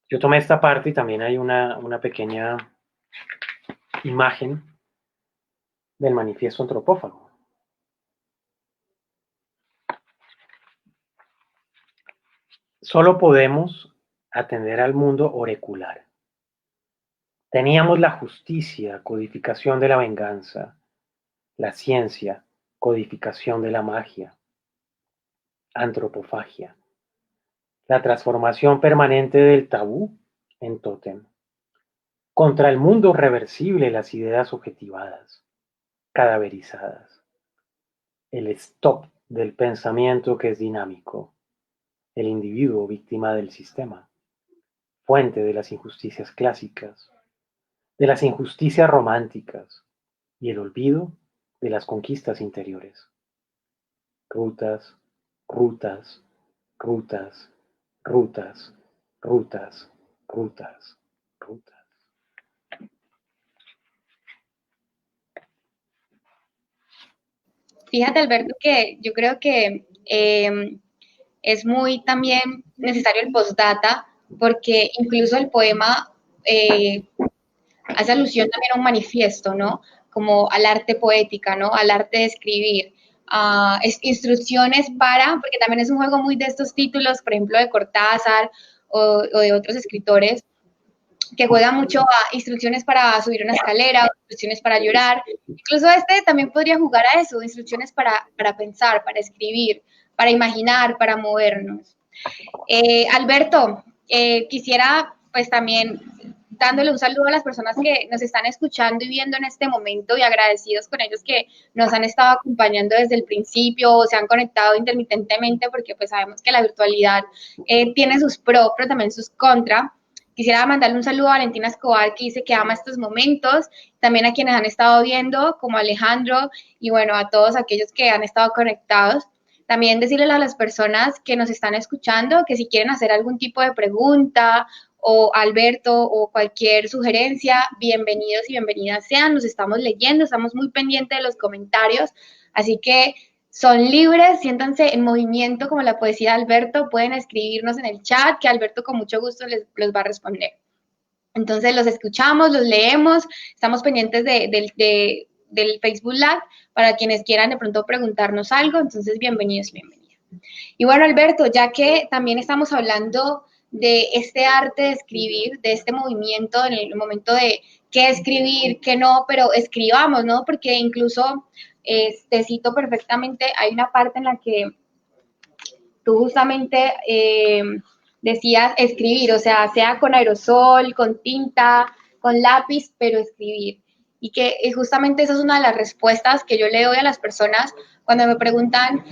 Yo tomé esta parte y también hay una pequeña imagen del manifiesto antropófago. Solo podemos atender al mundo orecular. Teníamos la justicia, codificación de la venganza, la ciencia, codificación de la magia, antropofagia, la transformación permanente del tabú en tótem, contra el mundo reversible las ideas objetivadas, cadaverizadas, el stop del pensamiento que es dinámico, el individuo víctima del sistema, fuente de las injusticias clásicas, de las injusticias románticas y el olvido de las conquistas interiores. Rutas, rutas, rutas, rutas, rutas, rutas, rutas. Fíjate, Alberto, que yo creo que es muy también necesario el postdata, porque incluso el poema hace alusión también a un manifiesto, ¿no? Como al arte poética, ¿no? Al arte de escribir. Instrucciones para, porque también es un juego muy de estos títulos, por ejemplo, de Cortázar o de otros escritores, que juega mucho a instrucciones para subir una escalera, instrucciones para llorar. Incluso este también podría jugar a eso, instrucciones para pensar, para escribir, para imaginar, para movernos. Alberto, quisiera pues también dándole un saludo a las personas que nos están escuchando y viendo en este momento y agradecidos con ellos que nos han estado acompañando desde el principio o se han conectado intermitentemente porque pues sabemos que la virtualidad tiene sus pros, pero también sus contras. Quisiera mandarle un saludo a Valentina Escobar, que dice que ama estos momentos, también a quienes han estado viendo, como Alejandro, y bueno, a todos aquellos que han estado conectados. También decirles a las personas que nos están escuchando que si quieren hacer algún tipo de pregunta o Alberto o cualquier sugerencia, bienvenidos y bienvenidas sean, nos estamos leyendo, estamos muy pendientes de los comentarios, así que son libres, siéntanse en movimiento como la poesía de Alberto, pueden escribirnos en el chat que Alberto con mucho gusto les va a responder. Entonces los escuchamos, los leemos, estamos pendientes del Facebook Live para quienes quieran de pronto preguntarnos algo, entonces bienvenidos, bienvenidos. Y bueno, Alberto, ya que también estamos hablando de este arte de escribir, de este movimiento en el momento de qué escribir, qué no, pero escribamos, ¿no? Porque incluso, te cito perfectamente, hay una parte en la que tú justamente decías escribir, o sea con aerosol, con tinta, con lápiz, pero escribir. Y que justamente esa es una de las respuestas que yo le doy a las personas cuando me preguntan,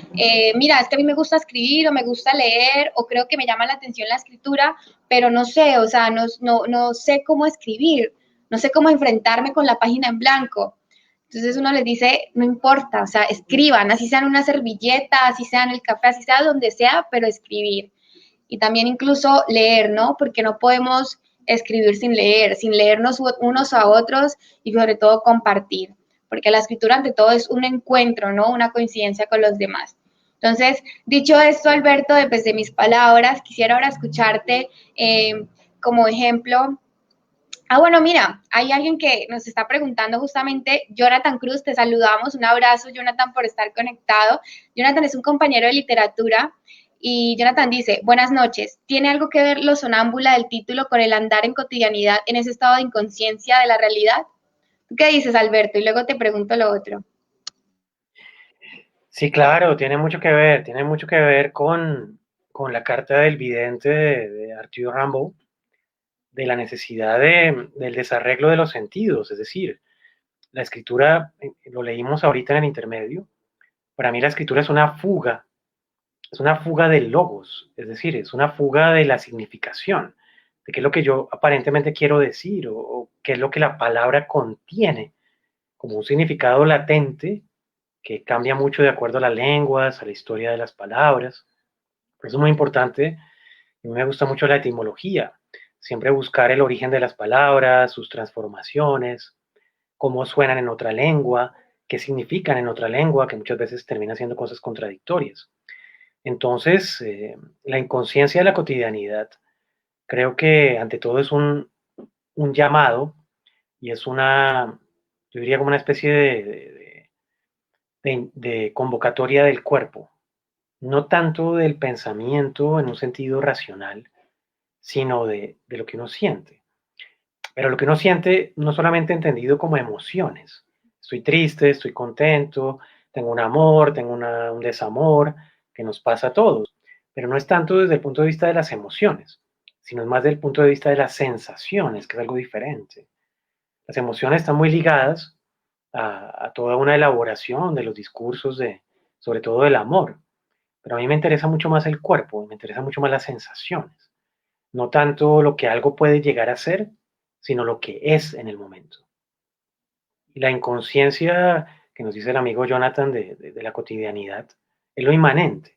mira, es que a mí me gusta escribir o me gusta leer o creo que me llama la atención la escritura, pero no sé, o sea, no sé cómo escribir, no sé cómo enfrentarme con la página en blanco. Entonces uno les dice, no importa, o sea, escriban, así sea en una servilleta, así sea en el café, así sea donde sea, pero escribir. Y también incluso leer, ¿no? Porque no podemos escribir sin leernos unos a otros y sobre todo compartir. Porque la escritura ante todo es un encuentro, ¿no? Una coincidencia con los demás. Entonces, dicho esto, Alberto, de mis palabras, quisiera ahora escucharte como ejemplo. Bueno, mira, hay alguien que nos está preguntando justamente, Jonathan Cruz, te saludamos, un abrazo, Jonathan, por estar conectado. Jonathan es un compañero de literatura y Jonathan dice, buenas noches, ¿tiene algo que ver lo sonámbula del título con el andar en cotidianidad en ese estado de inconsciencia de la realidad? ¿Tú qué dices, Alberto? Y luego te pregunto lo otro. Sí, claro, tiene mucho que ver con la carta del vidente de Arthur Rimbaud, de la necesidad del desarreglo de los sentidos, es decir, la escritura, lo leímos ahorita en el intermedio, para mí la escritura es una fuga del logos, es decir, es una fuga de la significación, de qué es lo que yo aparentemente quiero decir o qué es lo que la palabra contiene, como un significado latente que cambia mucho de acuerdo a las lenguas, a la historia de las palabras. Por eso es muy importante, a mí me gusta mucho la etimología, siempre buscar el origen de las palabras, sus transformaciones, cómo suenan en otra lengua, qué significan en otra lengua, que muchas veces termina siendo cosas contradictorias. Entonces, la inconsciencia de la cotidianidad, creo que ante todo es un llamado y es una, yo diría como una especie de convocatoria del cuerpo, no tanto del pensamiento en un sentido racional, sino de lo que uno siente. Pero lo que uno siente no solamente entendido como emociones. Estoy triste, estoy contento, tengo un amor, tengo un desamor, que nos pasa a todos. Pero no es tanto desde el punto de vista de las emociones, sino es más desde el punto de vista de las sensaciones, que es algo diferente. Las emociones están muy ligadas a toda una elaboración de los discursos sobre todo del amor. Pero a mí me interesa mucho más el cuerpo, me interesa mucho más las sensaciones. No tanto lo que algo puede llegar a ser, sino lo que es en el momento. Y la inconsciencia que nos dice el amigo Jonathan de la cotidianidad es lo inmanente,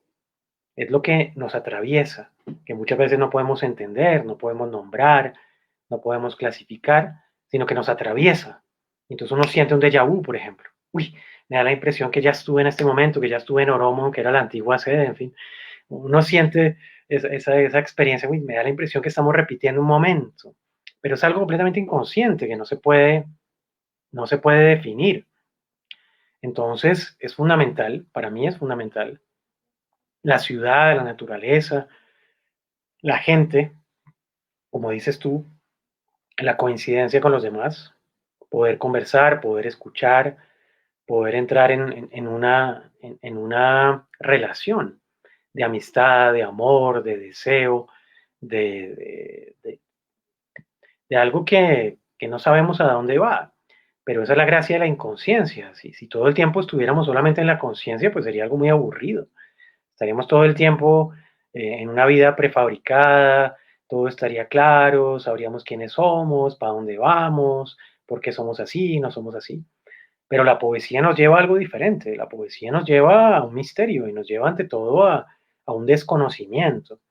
es lo que nos atraviesa, que muchas veces no podemos entender, no podemos nombrar, no podemos clasificar, sino que nos atraviesa. Entonces uno siente un déjà vu, por ejemplo. Uy, me da la impresión que ya estuve en este momento, que ya estuve en Oromo, que era la antigua sede, en fin. Uno siente esa experiencia, uy, me da la impresión que estamos repitiendo un momento, pero es algo completamente inconsciente, que no se puede definir. Entonces es fundamental, para mí es fundamental, la ciudad, la naturaleza, la gente, como dices tú, la coincidencia con los demás, poder conversar, poder escuchar, poder entrar en una relación de amistad, de amor, de deseo, de, de- de- de algo que no sabemos a dónde va. Pero esa es la gracia de la inconsciencia. Si todo el tiempo estuviéramos solamente en la conciencia, pues sería algo muy aburrido. Estaríamos todo el tiempo en una vida prefabricada, todo estaría claro, sabríamos quiénes somos, para dónde vamos, por qué somos así, no somos así. Pero la poesía nos lleva a algo diferente, la poesía nos lleva a un misterio y nos lleva ante todo a un desconocimiento.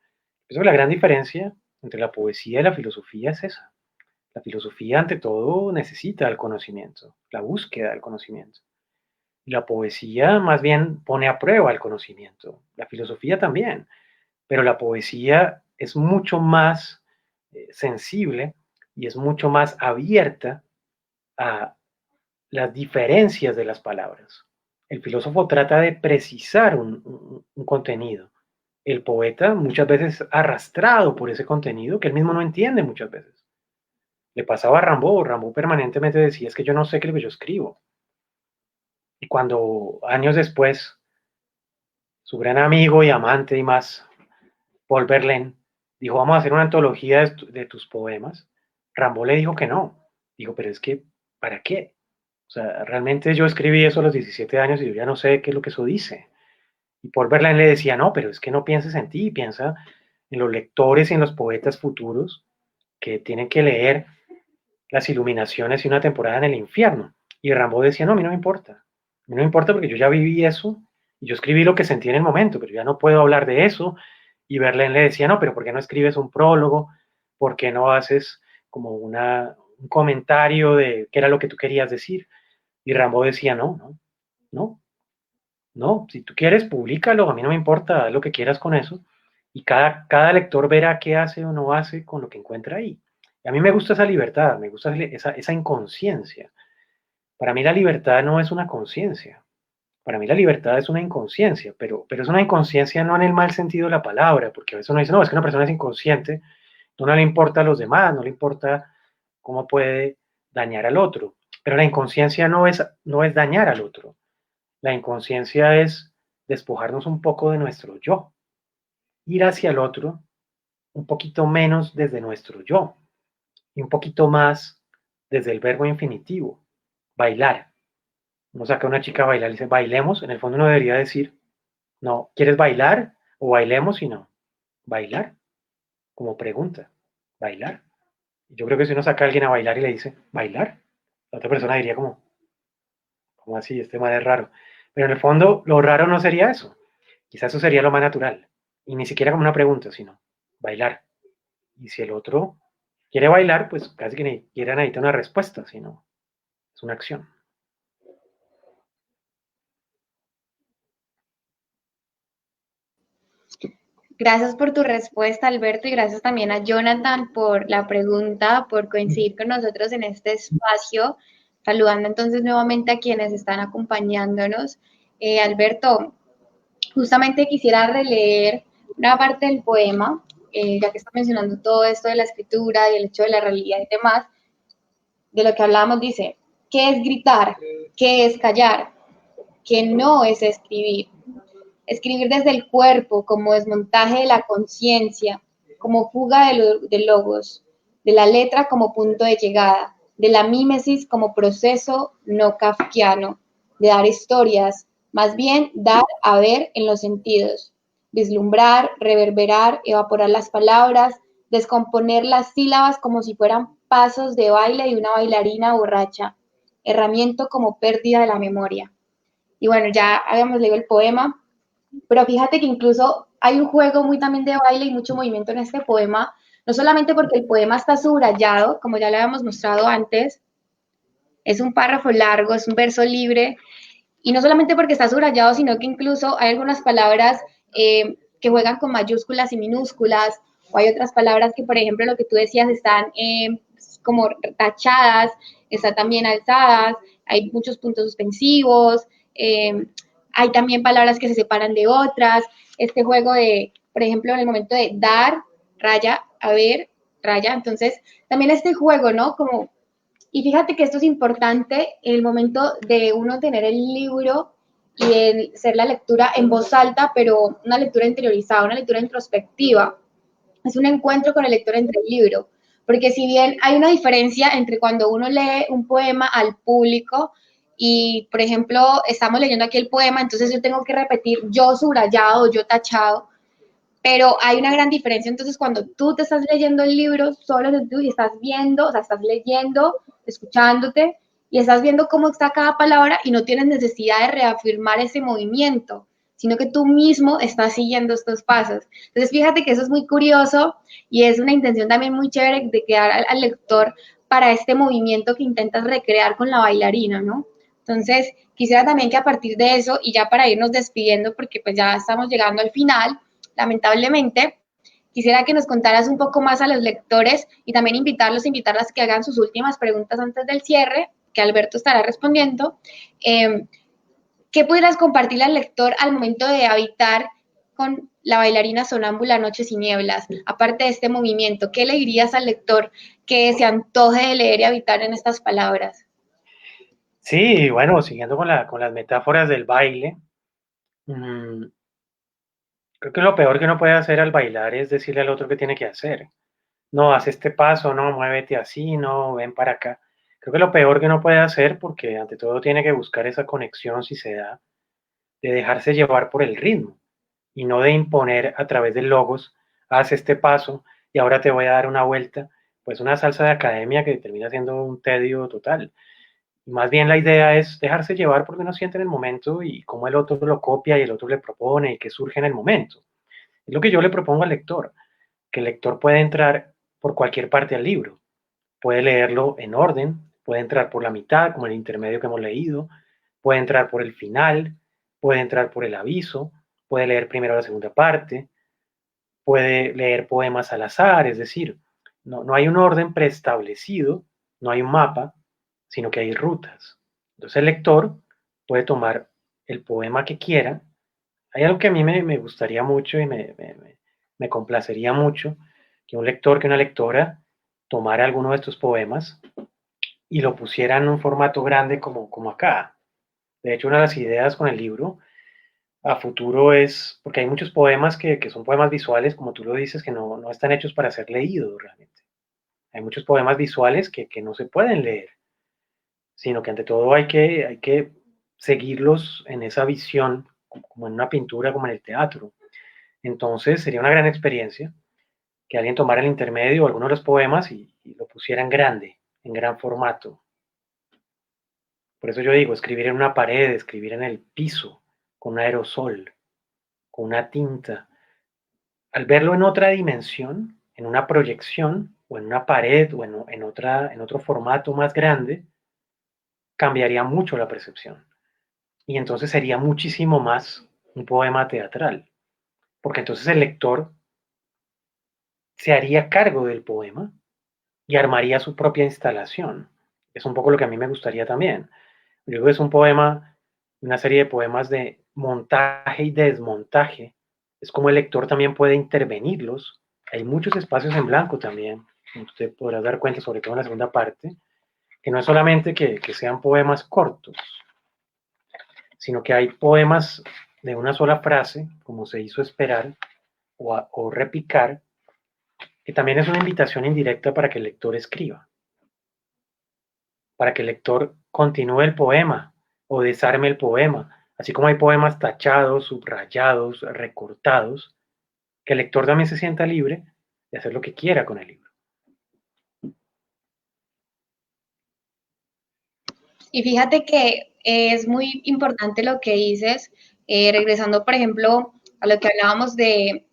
Eso es la gran diferencia entre la poesía y la filosofía es esa. La filosofía ante todo necesita el conocimiento, la búsqueda del conocimiento. Y la poesía más bien pone a prueba el conocimiento, la filosofía también, pero la poesía es mucho más sensible y es mucho más abierta a las diferencias de las palabras. El filósofo trata de precisar un contenido. El poeta muchas veces arrastrado por ese contenido que él mismo no entiende muchas veces. Le pasaba a Rambo, Rambo permanentemente decía es que yo no sé qué es lo que yo escribo. Y cuando años después, su gran amigo y amante y más, Paul Verlaine, dijo vamos a hacer una antología de tus poemas, Rambo le dijo que no. Dijo, pero es que, ¿para qué? O sea, realmente yo escribí eso a los 17 años y yo ya no sé qué es lo que eso dice. Y Paul Verlaine le decía, no, pero es que no pienses en ti, piensa en los lectores y en los poetas futuros que tienen que leer las iluminaciones y una temporada en el infierno. Y Rambo decía, no, a mí no me importa. A mí no me importa porque yo ya viví eso y yo escribí lo que sentí en el momento, pero ya no puedo hablar de eso. Y Verlaine le decía, no, pero ¿por qué no escribes un prólogo? ¿Por qué no haces como un comentario de qué era lo que tú querías decir? Y Rambo decía, no, no, no, no, si tú quieres, públicalo, a mí no me importa, haz lo que quieras con eso. Y cada lector verá qué hace o no hace con lo que encuentra ahí. Y a mí me gusta esa libertad, me gusta esa inconsciencia. Para mí la libertad no es una conciencia, para mí la libertad es una inconsciencia, pero es una inconsciencia no en el mal sentido de la palabra, porque a veces uno dice, no, es que una persona es inconsciente, no le importa a los demás, no le importa cómo puede dañar al otro. Pero la inconsciencia no es dañar al otro. La inconsciencia es despojarnos un poco de nuestro yo, ir hacia el otro un poquito menos desde nuestro yo y un poquito más desde el verbo infinitivo, bailar. Uno saca a una chica a bailar y dice, bailemos, en el fondo uno debería decir, no, ¿quieres bailar o bailemos? Y no, bailar, como pregunta, bailar. Yo creo que si uno saca a alguien a bailar y le dice, bailar, la otra persona diría como así, este man es raro. Pero en el fondo, lo raro no sería eso. Quizás eso sería lo más natural. Y ni siquiera como una pregunta, sino bailar. Y si el otro quiere bailar, pues casi que ni siquiera necesita una respuesta, sino es una acción. Gracias por tu respuesta, Alberto, y gracias también a Jonathan por la pregunta, por coincidir con nosotros en este espacio. Saludando entonces nuevamente a quienes están acompañándonos. Alberto, justamente quisiera releer una parte del poema, ya que está mencionando todo esto de la escritura y el hecho de la realidad y demás, de lo que hablábamos, dice, ¿qué es gritar? ¿Qué es callar? ¿Qué no es escribir? Escribir desde el cuerpo como desmontaje de la conciencia, como fuga de logos, de la letra como punto de llegada, de la mímesis como proceso no kafkiano, de dar historias, más bien dar a ver en los sentidos, vislumbrar, reverberar, evaporar las palabras, descomponer las sílabas como si fueran pasos de baile de una bailarina borracha, herramienta como pérdida de la memoria. Y bueno, ya habíamos leído el poema, pero fíjate que incluso hay un juego muy también de baile y mucho movimiento en este poema, no solamente porque el poema está subrayado, como ya lo habíamos mostrado antes, es un párrafo largo, es un verso libre, y no solamente porque está subrayado, sino que incluso hay algunas palabras que juegan con mayúsculas y minúsculas, o hay otras palabras que, por ejemplo, lo que tú decías, están como tachadas, están también alzadas, hay muchos puntos suspensivos, hay también palabras que se separan de otras, este juego de, por ejemplo, en el momento de dar, raya, a ver, raya. Entonces, también este juego, ¿no? Como, y fíjate que esto es importante en el momento de uno tener el libro y el hacer la lectura en voz alta, pero una lectura interiorizada, una lectura introspectiva. Es un encuentro con el lector entre el libro, porque si bien hay una diferencia entre cuando uno lee un poema al público y, por ejemplo, estamos leyendo aquí el poema, entonces yo tengo que repetir yo subrayado, yo tachado, pero hay una gran diferencia, entonces cuando tú te estás leyendo el libro, solo tú y estás viendo, o sea, estás leyendo, escuchándote, y estás viendo cómo está cada palabra y no tienes necesidad de reafirmar ese movimiento, sino que tú mismo estás siguiendo estos pasos. Entonces, fíjate que eso es muy curioso y es una intención también muy chévere de quedar al lector para este movimiento que intentas recrear con la bailarina, ¿no? Entonces, quisiera también que a partir de eso, y ya para irnos despidiendo, porque pues ya estamos llegando al final, lamentablemente, quisiera que nos contaras un poco más a los lectores y también invitarlas a que hagan sus últimas preguntas antes del cierre, que Alberto estará respondiendo. ¿Qué pudieras compartirle al lector al momento de habitar con la bailarina sonámbula Noches y Nieblas? Aparte de este movimiento, ¿qué le dirías al lector que se antoje de leer y habitar en estas palabras? Sí, bueno, siguiendo con las metáforas del baile, creo que lo peor que uno puede hacer al bailar es decirle al otro qué tiene que hacer. No, haz este paso, no, muévete así, no, ven para acá. Creo que lo peor que uno puede hacer, porque ante todo tiene que buscar esa conexión, si se da, de dejarse llevar por el ritmo y no de imponer a través de logos, haz este paso y ahora te voy a dar una vuelta, pues una salsa de academia que termina siendo un tedio total. Y más bien la idea es dejarse llevar porque uno siente en el momento y cómo el otro lo copia y el otro le propone y qué surge en el momento. Es lo que yo le propongo al lector, que el lector puede entrar por cualquier parte al libro, puede leerlo en orden, puede entrar por la mitad, como el intermedio que hemos leído, puede entrar por el final, puede entrar por el aviso, puede leer primero la segunda parte, puede leer poemas al azar, es decir, no hay un orden preestablecido, no hay un mapa, sino que hay rutas. Entonces el lector puede tomar el poema que quiera. Hay algo que a mí me gustaría mucho y me complacería mucho, que un lector, que una lectora tomara alguno de estos poemas y lo pusiera en un formato grande como acá. De hecho, una de las ideas con el libro a futuro es, porque hay muchos poemas que son poemas visuales, como tú lo dices, que no están hechos para ser leídos realmente. Hay muchos poemas visuales que no se pueden leer, sino que ante todo hay que seguirlos en esa visión, como en una pintura, como en el teatro. Entonces sería una gran experiencia que alguien tomara el intermedio o alguno de los poemas y lo pusiera en grande, en gran formato. Por eso yo digo, escribir en una pared, escribir en el piso, con un aerosol, con una tinta. Al verlo en otra dimensión, en una proyección, o en una pared, o en otro formato más grande, cambiaría mucho la percepción. Y entonces sería muchísimo más un poema teatral, porque entonces el lector se haría cargo del poema y armaría su propia instalación. Es un poco lo que a mí me gustaría también. Yo creo que es un poema, una serie de poemas de montaje y desmontaje. Es como el lector también puede intervenirlos. Hay muchos espacios en blanco también, como usted podrá dar cuenta, sobre todo en la segunda parte, que no es solamente que sean poemas cortos, sino que hay poemas de una sola frase, como se hizo esperar, o repicar, que también es una invitación indirecta para que el lector escriba, para que el lector continúe el poema o desarme el poema, así como hay poemas tachados, subrayados, recortados, que el lector también se sienta libre de hacer lo que quiera con el libro. Y fíjate que es muy importante lo que dices, regresando, por ejemplo, a lo que hablábamos de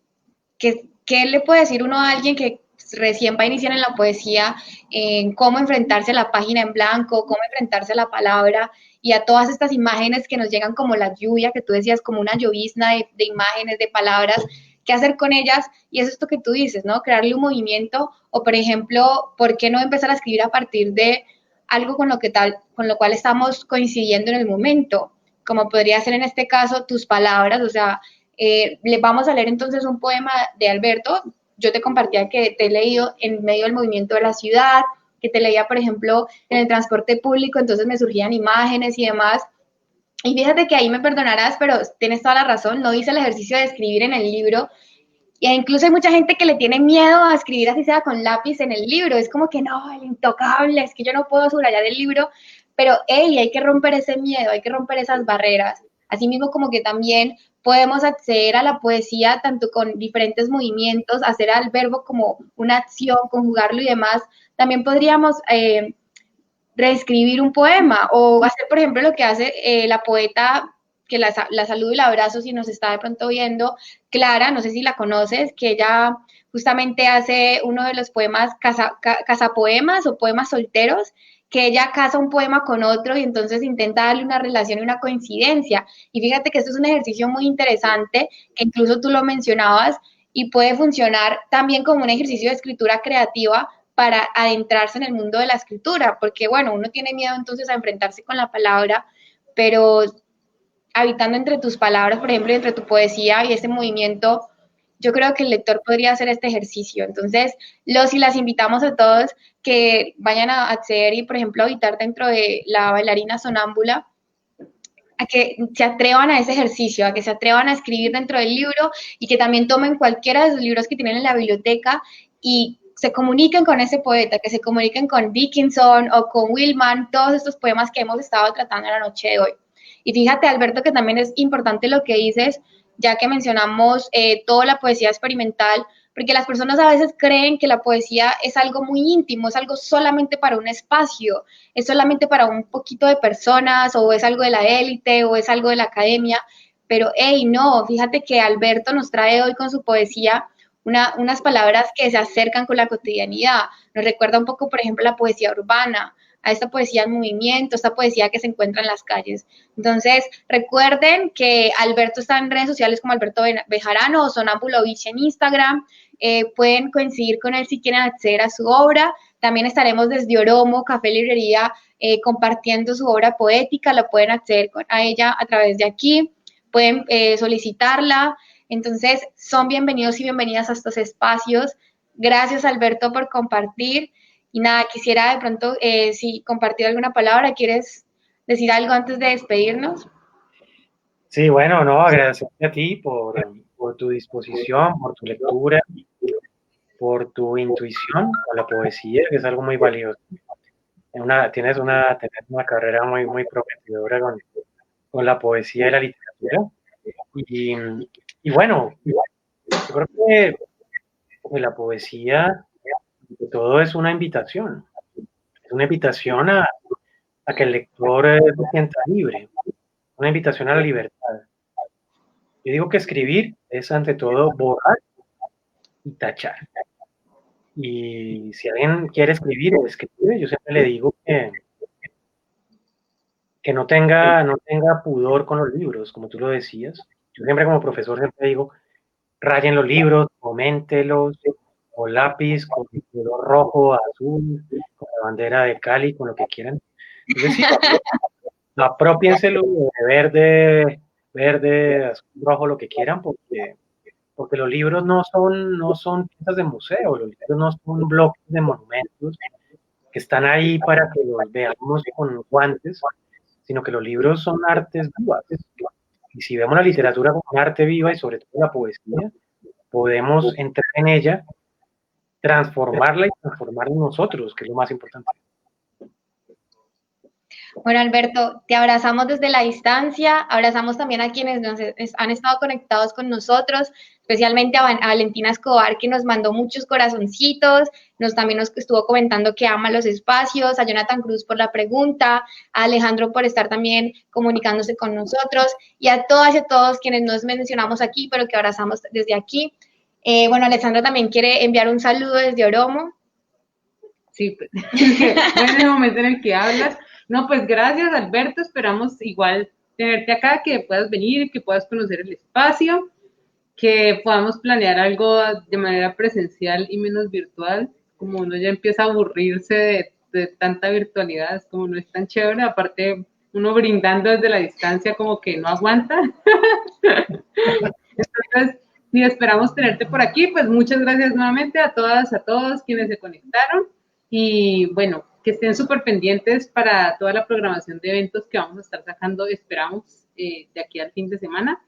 qué le puede decir uno a alguien que recién va a iniciar en la poesía, en cómo enfrentarse a la página en blanco, cómo enfrentarse a la palabra y a todas estas imágenes que nos llegan como la lluvia, que tú decías, como una llovizna de imágenes, de palabras, qué hacer con ellas, y es esto que tú dices, ¿no? Crearle un movimiento, o por ejemplo, ¿por qué no empezar a escribir a partir de algo con lo cual estamos coincidiendo en el momento? Como podría ser en este caso tus palabras, o sea, le vamos a leer entonces un poema de Alberto, yo te compartía que te he leído en medio del movimiento de la ciudad, que te leía, por ejemplo, en el transporte público, entonces me surgían imágenes y demás. Y fíjate que ahí me perdonarás, pero tienes toda la razón, no hice el ejercicio de escribir en el libro. Y incluso hay mucha gente que le tiene miedo a escribir así sea con lápiz en el libro. Es como que no, el intocable, es que yo no puedo subrayar el libro. Pero, hey, hay que romper ese miedo, hay que romper esas barreras. Asimismo, como que también podemos acceder a la poesía tanto con diferentes movimientos, hacer al verbo como una acción, conjugarlo y demás. También podríamos reescribir un poema o hacer, por ejemplo, lo que hace la poeta, que la saludo y la abrazo si nos está de pronto viendo, Clara, no sé si la conoces, que ella justamente hace uno de los poemas casapoemas o poemas solteros, que ella casa un poema con otro y entonces intenta darle una relación y una coincidencia. Y fíjate que esto es un ejercicio muy interesante, que incluso tú lo mencionabas, y puede funcionar también como un ejercicio de escritura creativa para adentrarse en el mundo de la escritura, porque bueno, uno tiene miedo entonces a enfrentarse con la palabra, pero habitando entre tus palabras, por ejemplo, entre tu poesía y ese movimiento, yo creo que el lector podría hacer este ejercicio. Entonces, los y las invitamos a todos que vayan a acceder y, por ejemplo, habitar dentro de la bailarina sonámbula, a que se atrevan a ese ejercicio, a que se atrevan a escribir dentro del libro y que también tomen cualquiera de los libros que tienen en la biblioteca y se comuniquen con ese poeta, que se comuniquen con Dickinson o con Willman, todos estos poemas que hemos estado tratando en la noche de hoy. Y fíjate, Alberto, que también es importante lo que dices, ya que mencionamos toda la poesía experimental, porque las personas a veces creen que la poesía es algo muy íntimo, es algo solamente para un espacio, es solamente para un poquito de personas, o es algo de la élite, o es algo de la academia, pero hey, no, fíjate que Alberto nos trae hoy con su poesía unas palabras que se acercan con la cotidianidad, nos recuerda un poco, por ejemplo, la poesía urbana, a esta poesía en movimiento, esta poesía que se encuentra en las calles. Entonces, recuerden que Alberto está en redes sociales como Alberto Bejarano o Sonambulovich en Instagram, pueden coincidir con él si quieren acceder a su obra. También estaremos desde Oromo, Café Librería, compartiendo su obra poética, la pueden acceder a ella a través de aquí, pueden solicitarla. Entonces, son bienvenidos y bienvenidas a estos espacios. Gracias, Alberto, por compartir. Y nada, quisiera de pronto, si compartir alguna palabra, ¿quieres decir algo antes de despedirnos? Sí, bueno, no, agradecerte a ti por tu disposición, por tu lectura, por tu intuición con la poesía, que es algo muy valioso. Tienes una carrera muy, muy prometedora con la poesía y la literatura. Y, y bueno, yo creo que la poesía, de todo, es una invitación. Es una invitación a que el lector se sienta libre, una invitación a la libertad. Yo digo que escribir es ante todo borrar y tachar. Y si alguien quiere escribir, escribe. Yo siempre le digo que no tenga pudor con los libros, como tú lo decías. Yo siempre como profesor siempre digo, rayen los libros, coméntelos, con lápiz, con color rojo, azul, con la bandera de Cali, con lo que quieran. Es decir, apropiénselo de verde, azul, rojo, lo que quieran, porque los libros no son piezas de museo, los libros no son bloques de monumentos que están ahí para que los veamos con guantes, sino que los libros son artes vivas. Y si vemos la literatura como un arte viva y sobre todo la poesía, podemos entrar en ella, transformarla y transformarla en nosotros, que es lo más importante. Bueno, Alberto, te abrazamos desde la distancia, abrazamos también a quienes han estado conectados con nosotros, especialmente a Valentina Escobar, que nos mandó muchos corazoncitos, también nos estuvo comentando que ama los espacios, a Jonathan Cruz por la pregunta, a Alejandro por estar también comunicándose con nosotros, y a todas y a todos quienes nos mencionamos aquí, pero que abrazamos desde aquí. Bueno, Alexandra también quiere enviar un saludo desde Oromo. Sí, pues, en el momento en el que hablas. No, pues gracias, Alberto. Esperamos igual tenerte acá, que puedas venir, que puedas conocer el espacio, que podamos planear algo de manera presencial y menos virtual. Como uno ya empieza a aburrirse de tanta virtualidad, es como no es tan chévere. Aparte, uno brindando desde la distancia como que no aguanta. Entonces, y esperamos tenerte por aquí. Pues muchas gracias nuevamente a todas, a todos quienes se conectaron y bueno, que estén súper pendientes para toda la programación de eventos que vamos a estar sacando, esperamos, de aquí al fin de semana,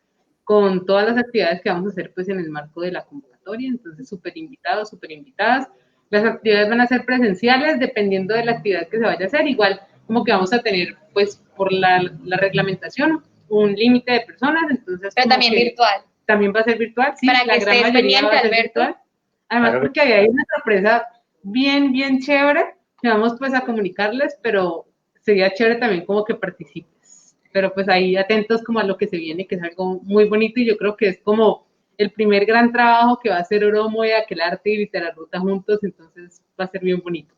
con todas las actividades que vamos a hacer pues en el marco de la convocatoria. Entonces, súper invitados, súper invitadas. Las actividades van a ser presenciales dependiendo de la actividad que se vaya a hacer, igual como que vamos a tener pues por la reglamentación un límite de personas, entonces pero también virtual. También va a ser virtual, sí, para la que gran estés mayoría pendiente, va a ser Alberto. virtual. Además, Claro. porque ahí hay una sorpresa bien, bien chévere que vamos pues a comunicarles, pero sería chévere también como que participes. Pero pues ahí atentos como a lo que se viene, que es algo muy bonito y yo creo que es como el primer gran trabajo que va a hacer Oromo y Aquelarre y Literaruta juntos, entonces va a ser bien bonito.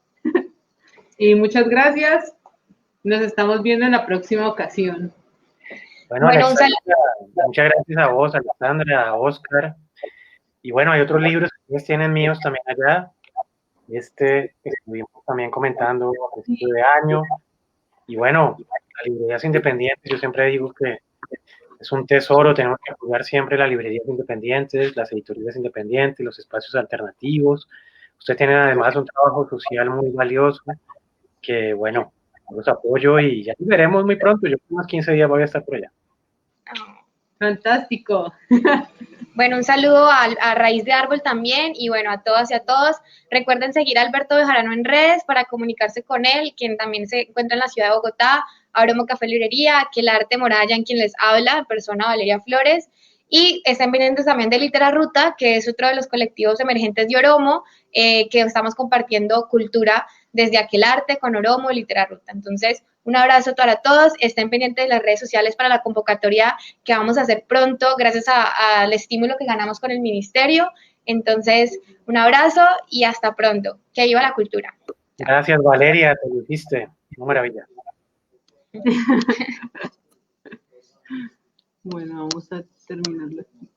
Y muchas gracias. Nos estamos viendo en la próxima ocasión. Bueno, Bueno, Alexandra, muchas gracias a vos, Alexandra, a Oscar. Y bueno, hay otros libros que ustedes tienen míos también allá. Estuvimos también comentando a principio de año. Y bueno, las librerías independientes, yo siempre digo que es un tesoro, tenemos que apoyar siempre las librerías independientes, las editoriales independientes, los espacios alternativos. Ustedes tienen además un trabajo social muy valioso que, bueno, los apoyo y ya nos veremos muy pronto. Yo en unos 15 días voy a estar por allá. Fantástico. Bueno, un saludo a Raíz de Árbol también y bueno, a todas y a todos. Recuerden seguir a Alberto Bejarano en redes para comunicarse con él, quien también se encuentra en la ciudad de Bogotá, Oromo Café Librería, Aquelarre Moraya, en quien les habla, en persona Valeria Flores. Y estén pendientes también de Literaruta, que es otro de los colectivos emergentes de Oromo, que estamos compartiendo cultura desde Aquelarre con Oromo y Literaruta. Entonces, un abrazo para todos, estén pendientes de las redes sociales para la convocatoria que vamos a hacer pronto, gracias al estímulo que ganamos con el ministerio. Entonces, un abrazo y hasta pronto. Que viva la cultura. Gracias, Valeria, te lo hiciste. Una maravilla. Bueno, vamos a terminarlo aquí.